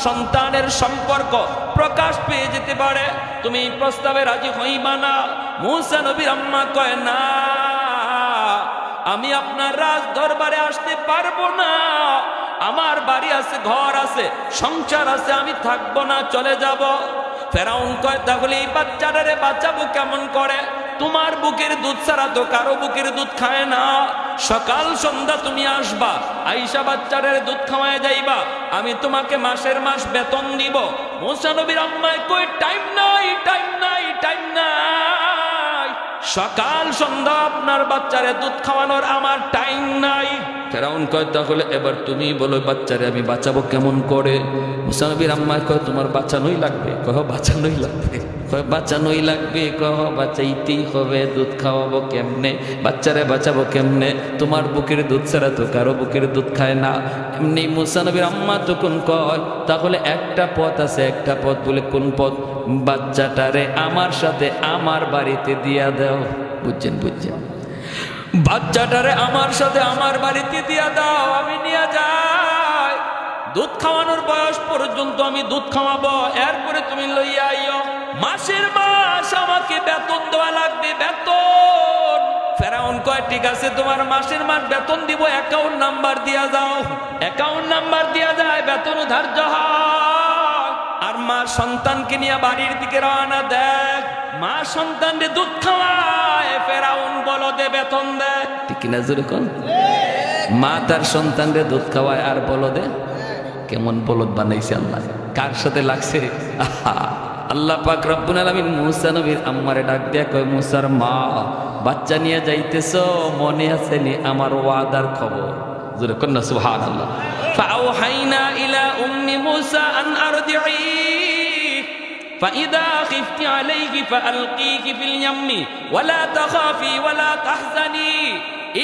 সন্তানের সম্পর্ক প্রকাশ পেয়ে যেতে পারে, তুমি এই প্রস্তাবে রাজি হইবা না। মুসা নবীর আম্মা কয়, না, আমি আপনার রাজ দরবারে আসতে পারবো না, আমার বাড়ি আছে, ঘর আছে, সংসার আছে, আমি থাকবো না, চলে যাব। ফেরাউন কয়, তাহলে এই বাচ্চাটারে বাঁচাবো কেমন করে? তোমার বুকের দুধ ছাড়া তো কারো বুকের দুধ খায় না। সকাল সন্ধ্যা তুমি আসবা, আইসা বাচ্চাটারে দুধ খাওয়ায় যাইবা, আমি তোমাকে মাসের মাস বেতন দিব। মুসা নবীর আম্মায় কই, টাইম নাই, টাইম নাই, টাইম নাই, সকাল সন্ধ্যা আপনার বাচ্চারে দুধ খাওয়ানোর আমার টাইম নাই। ফেরাউন কয়, তাহলে এবার তুমি বলো বাচ্চারে আমি বাঁচাবো কেমন করে? মুসা নবীর আম্মায় কয়, তোমার বাঁচানোই লাগবে। কহ বাঁচানোই লাগবে? কয় বাঁচানোই লাগবে। কহ বাঁচাইতেই হবে, দুধ খাওয়াবো কেমনে, বাচ্চারে বাঁচাবো কেমনে? তোমার বুকের দুধ ছাড়া তো কারো বুকের দুধ খায় না। এমনি মুসা নবীর আম্মা তখন কয়, তাহলে একটা পথ আছে। একটা পথ বলে কোন পথ? বাচ্চাটারে আমার সাথে আমার বাড়িতে দিয়া দাও। বুঝছেন? বুঝছেন? বাচ্চাটারে আমার সাথে আমার বাড়িতে দিয়া দাও, আমি নিয়ে যাই, দুধ খাওয়ানোর বয়স পর্যন্ত আমি দুধ খাওয়াবো, এরপরে তুমি লইয়া আইও। মাসের মাস আমাকে বেতন দেওয়া লাগবে, বেতন। ফেরাউন কয়, ঠিক আছে, তোমার মাসের মাস বেতন দিব, অ্যাকাউন্ট নাম্বার দিয়া যাও। অ্যাকাউন্ট নাম্বার দিয়া যায়, বেতন ধার্য হয়। আর মা সন্তানকে নিয়ে বাড়ির দিকে রওনা দেয়। মা সন্তানরে দুধ খাওয়ায়, ফেরাউন বলদে বেতন দেয়। ঠিক কিনা জোরে কোন? মা তার সন্তানরে দুধ খাওয়ায় আর বলদে। কেমন বলদ বানাইছে আল্লাহ, কার সাথে লাগছে? আল্লাহ পাক রব্বুল আলামিন মুসা নবীর আম্মারে ডাক দিয়া কয়, মুসার মা বাচ্চা নিয়ে যাইতেছো, মনে আছে নি আমার ওয়াদার খবর? জোরে কোন না সুবহানাল্লাহ। ফাআওহাইনা ইলা উম্মি মুসা আন আরদিঈ ফাইদা খিফতি আলাইহি ফাআলকিহি ফিল ইয়াম্মি ওয়ালা তাখাফি ওয়ালা তাহজানি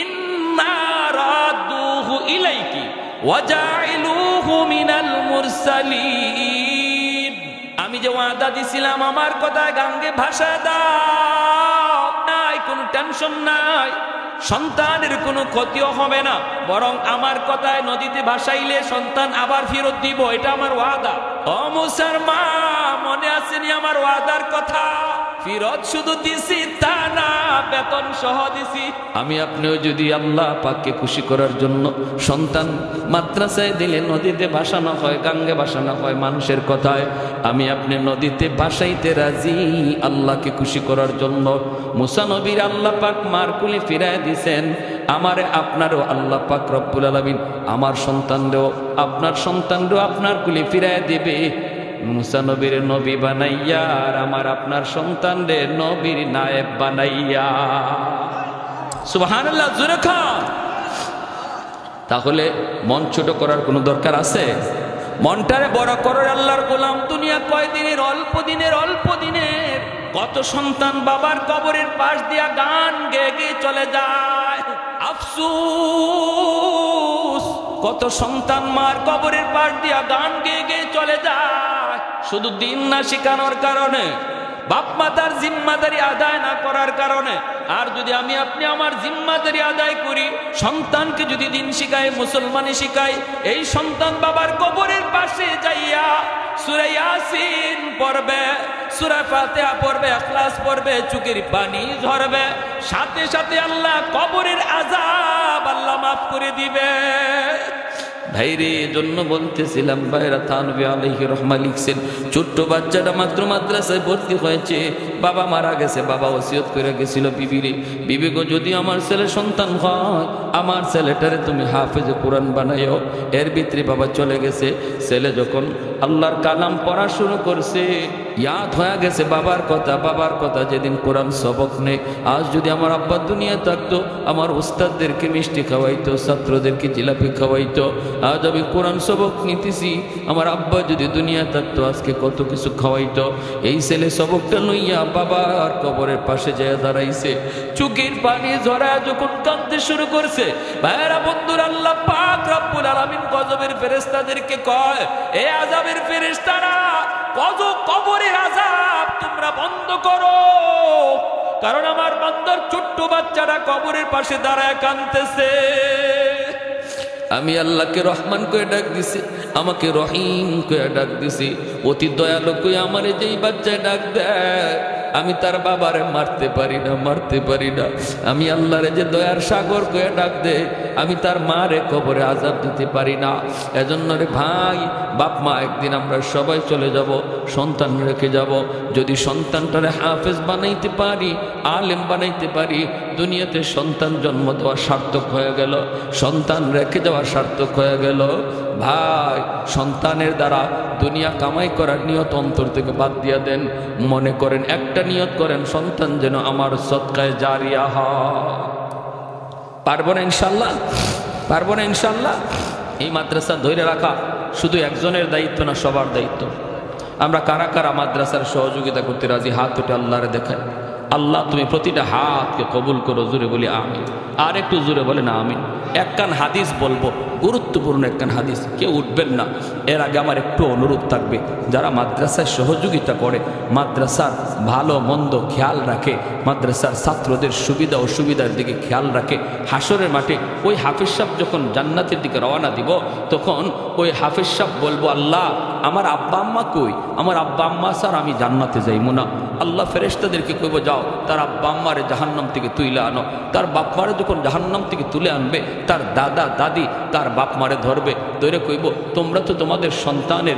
ইন্না রাদুহু ইলাইকি ওয়াজাইলুহু মিনাল মুরসালিন। আমি যে ওয়াদা দিছিলাম আমার কথায় গাঙ্গে ভাসায় দাও, নাই কোনো টেনশন নাই, সন্তানের কোনো ক্ষতিও হবে না, বরং আমার কথায় নদীতে ভাসাইলে সন্তান আবার ফেরত দিব, এটা আমার ওয়াদা। ও মুসার মা, মনে আসেনি আমার ওয়াদার কথা? ফিরত শুধু দিছি তা না, বেতন সহ দিছি। আমি আপনিও যদি আল্লাহ পাককে খুশি করার জন্য সন্তান মাদ্রাসায় দিলে নদীতে ভাসানো হয়, গাঙ্গে ভাসানো হয়, মানুষের কথায় আমি আপনি নদীতে ভাসাইতে রাজি আল্লাহকে খুশি করার জন্য। মুসা নবীর আল্লাহ পাক মার কুলি ফিরায় দিছেন, আমারে আপনারও আল্লাহ পাক রব্বুল আলামিন আমার সন্তানদেরও আপনার সন্তানদেরও আপনার কুলি ফিরায় দিবে। মুসা নবীর নবী বানাইয়া আর আমার আপনার সন্তানদের নবীর নায়েব বানাইয়া। সুবহানাল্লাহ, জোরে খান। তাহলে মন ছোট করার কোনো দরকার আছে? মনটারে বড় করার। আল্লাহর গোলাম, দুনিয়া কয়দিনের? অল্প দিনের। কত সন্তান বাবার কবরের পাশ দিয়া গান গেয়ে গেয়ে চলে যায়, আফসোস। কত সন্তান মার কবরের পাশ দিয়া গান গেয়ে গেয়ে চলে যায়, শুধু দিন না শিখানোর কারণে, বাপ মাতার জিম্মাদারি আদায় না করার কারণে। আর যদি আমি আপনি আমার জিম্মাদারি আদায় করি, সন্তানকে যদি দিন শিখাই, মুসলমানি শিখাই, এই সন্তান বাবার কবরের পাশে যাইয়া সূরা ইয়াসিন পড়বে, সূরা ফাতিহা পড়বে, ইখলাস পড়বে, চোখের পানি ঝরবে, সাথে সাথে আল্লাহ কবরের আযাব আল্লাহ মাফ করে দিবে। ভাইরে, জন্য বলতেছিলাম, ভাইরা থানভী আলাইহির রহমা লিখছেন, ছোট্ট বাচ্চাটা মাত্র মাদ্রাসায় ভর্তি হয়েছে, বাবা মারা গেছে, বাবা ওসিয়ত করে গেছিল বিবিরে, বিবি গো, যদি আমার ছেলে সন্তান হয়, আমার ছেলেটারে তুমি হাফেজে কোরআন বানাইও। এর ভিতরে বাবা চলে গেছে। ছেলে যখন আল্লাহর কালাম পড়া শুরু করছে, ইয়াদ হয়ে গেছে বাবার কথা। যেদিন কোরআন সবক নেই, আজ যদি আমার আব্বা দুনিয়া থাকতো, আমার উস্তাদদেরকে মিষ্টি খাওয়াইতো, ছাত্রদেরকে জিলাপি খাওয়াইতো। আজ আমি কোরআন সবক নিতেছি, আমার আব্বা যদি দুনিয়া থাকতো, আজকে কত কিছু খাওয়াইতো। এই ছেলে সবকটা লইয়া বাবার কবরের পাশে যায় দাঁড়াইছে, চোখের পানি ঝরায় যখন কাঁদতে শুরু করছে। ভাইরা বন্ধুরা, আল্লাহ পাক রব্বুল আলামিন গজবের ফেরেশতাদেরকে কয়, এ আযাবের ফেরেশতারা, কবরের আযাব তোমরা বন্ধ করো, কারণ আমার বান্দার ছোট্ট বাচ্চারা কবরের পাশে দাঁড়ায় কাঁদতেছে। আমি আল্লাহকে রহমান কয়ে ডাক দিছি, আমাকে রহিম কয়ে ডাক দিছি, অতি দয়ালু কয়ে আমারে যেই বাচ্চায় ডাক দেয়, আমি তার বাবারে মারতে পারি না। আমি আল্লাহরে যে দয়ার সাগর কয়ে ডাক দে, আমি তার মারে কবরে আযাব দিতে পারি না। এজন্য রে ভাই, বাপ মা একদিন আমরা সবাই চলে যাব, সন্তান রেখে যাব। যদি সন্তানটারে হাফেজ বানাইতে পারি, আলেম বানাইতে পারি, দুনিয়াতে সন্তান জন্ম দেওয়া সার্থক হয়ে গেল, সন্তান রেখে যাওয়া সার্থক হয়ে গেল। ভাই, সন্তানের দ্বারা দুনিয়া কামাই করার নিয়ত অন্তর থেকে বাদ দিয়ে দেন। মনে করেন, একটা নিয়ত করেন, সন্তান যেন আমার সদকায়ে জারিয়া হয়। পারবো না ইনশাল্লাহ? এই মাদ্রাসা ধরে রাখা শুধু একজনের দায়িত্ব না, সবার দায়িত্ব। আমরা কারা কারা মাদ্রাসার সহযোগিতা করতে রাজি? হাত উঠে আল্লাহরে দেখায়। আল্লাহ, তুমি প্রতিটা হাতকে কবুল করো। জোরে বলি আমিন। আর একটু জোরে বলেন আমিন। একখান হাদিস বলবো, গুরুত্বপূর্ণ একখান হাদিস, কেউ উঠবেন না। এর আগে আমার একটু অনুরোধ থাকবে, যারা মাদ্রাসায় সহযোগিতা করে, মাদ্রাসার ভালো মন্দ খেয়াল রাখে, মাদ্রাসার ছাত্রদের সুবিধা অসুবিধার দিকে খেয়াল রাখে, হাসরের মাঠে ওই হাফেজ সাহেব যখন জান্নাতের দিকে রওনা দিব, তখন ওই হাফেজ সাহেব বলবো, আল্লাহ আমার আব্বা আম্মা কই, আমার আব্বা আম্মা স্যার আমি জান্নাতে যাইমু না। আল্লাহ ফেরেশতাদেরকে কইব যাও তার আব্বা আম্মারে জাহান্নাম থেকে তুলে আনো। তার বাপ মারে যখন জাহান্নাম থেকে তুলে আনবে, তার দাদা দাদি তার বাপ মারে ধরবে, ধরে কইব তোমরা তো তোমাদের সন্তানের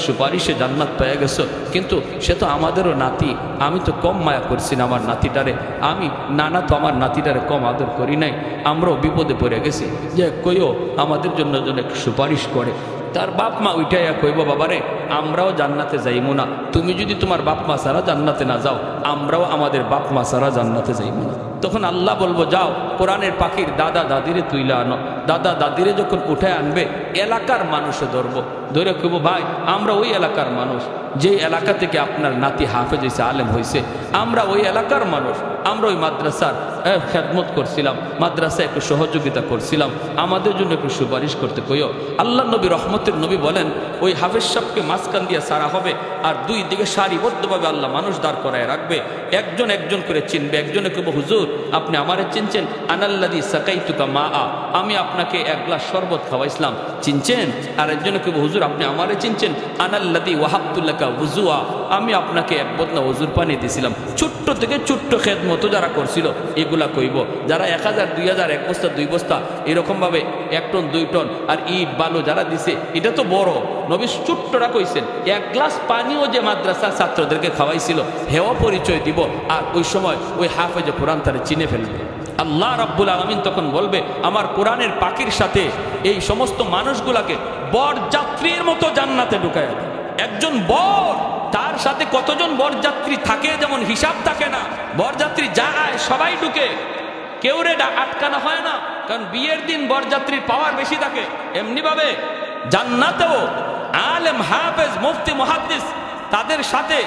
সুপারিশে জান্নাত পেয়ে গেছো, কিন্তু সে তো আমাদেরও নাতি, আমি তো কম মায়া করছি না আমার নাতিটারে, আমি নানা তো আমার নাতিটারে কম আদর করি নাই, আমরাও বিপদে পড়ে গেছি, যে কইও আমাদের জন্য যেন একটু সুপারিশ করে। তার বাপ মা উঠাইয়া কইব বাবারে আমরাও জান্নাতে যাইমু না, তুমি যদি তোমার বাপ মা ছাড়া জান্নাতে না যাও, আমরাও আমাদের বাপ মা ছাড়া জান্নাতে যাইমু না। তখন আল্লাহ বলবো যাও কোরআনের পাখির দাদা দাদিরে তুইলা আনো। দাদা দাদিরে যখন উঠায় আনবে এলাকার মানুষে ধরবো, ধরে কইব ভাই আমরা ওই এলাকার মানুষ, যে এলাকা থেকে আপনার নাতি হাফেজ হয়েছে, আলেম হয়েছে, আমরা ওই এলাকার মানুষ, আমরা ওই মাদ্রাসার খেদমত করছিলাম, মাদ্রাসায় একটু সহযোগিতা করছিলাম, আমাদের জন্য একটু সুপারিশ করতে কইও। আল্লাহ নবী রহমতের নবী বলেন ওই হাফেজ সাহেবকে মাঝখান দিয়ে সারা হবে, আর দুই দিকে সারিবদ্ধভাবে আল্লাহ মানুষ দাঁড় করায় রাখবে, একজন একজন করে চিনবে। একজনে কইব হুজুর আপনি আমারে চিনছেন? আনাল্লাযী সাকাইতুকা মা আ, আমি আপনাকে এক গ্লাস শরবত খাওয়াইছিলাম, চিনছেন? আর একজনে কইব হুজুর আপনি আমারে চিনছেন? আনাল্লাযী ওয়াহাবতুল্লাকা ওযুআ, আমি আপনাকে এক বদনা ওযুর পানি দিয়েছিলাম। ছোট্ট থেকে ছোট্ট খেদমত যারা করছিল এগুলা কইব। যারা 1000 2000 1 বস্তা 2 বস্তা এরকমভাবে 1 টন 2 টন আর ইট বালু যারা দিছে, এটা তো বড়। নবী ছোট্টরা কইছেন এক গ্লাস পানিও যে মাদ্রাসার ছাত্রদেরকে খাওয়াইছিল হেও পরিচয় দিব, আর ওই সময় ওই হাফেজে কোরআন তারে চিনে ফেলবে। আল্লাহ রাব্বুল আলামিন তখন বলবে আমার কোরআনের পাখির সাথে এই সমস্ত মানুষগুলাকে বরযাত্রীর মতো জান্নাতে ঢুকায় দেয়। একজন বর, তার সাথে কতজন বরযাত্রী থাকে যেমন হিসাব থাকে না, বরযাত্রী যায় সবাই ঢুকে, কেউ রে আটকানো হয় না, কারণ বিয়ের দিন বরযাত্রীর পাওয়ার বেশি থাকে। এমনি ভাবে জান্নাতেও আলেম হাফেজ মুফতি মুহাদ্দিস তাদের সাথে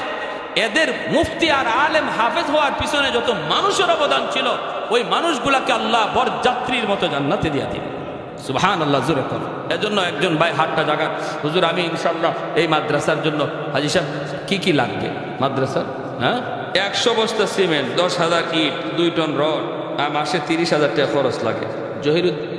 এদের মুফতি আর আলেম হাফেজ হওয়ার পিছনে যত মানুষের অবদান ছিল ওই মানুষগুলাকে আল্লাহ বরযাত্রীর মতো জান্নাতে দিয়ে দিবে। সুবহানাল্লাহ, জোরে কর। এজন্য একজন ভাই হাতটা জাগান, হুজুর আমি ইনশাআল্লাহ এই মাদ্রাসার জন্য, হাজী সাহেব কি লাগবে মাদ্রাসার? হ্যাঁ 100 বস্তা সিমেন্ট, 10,000 ইট, 2 টন রড, আর মাসে 30,000 টাকা খরচ লাগে। জহিরুদ্দিন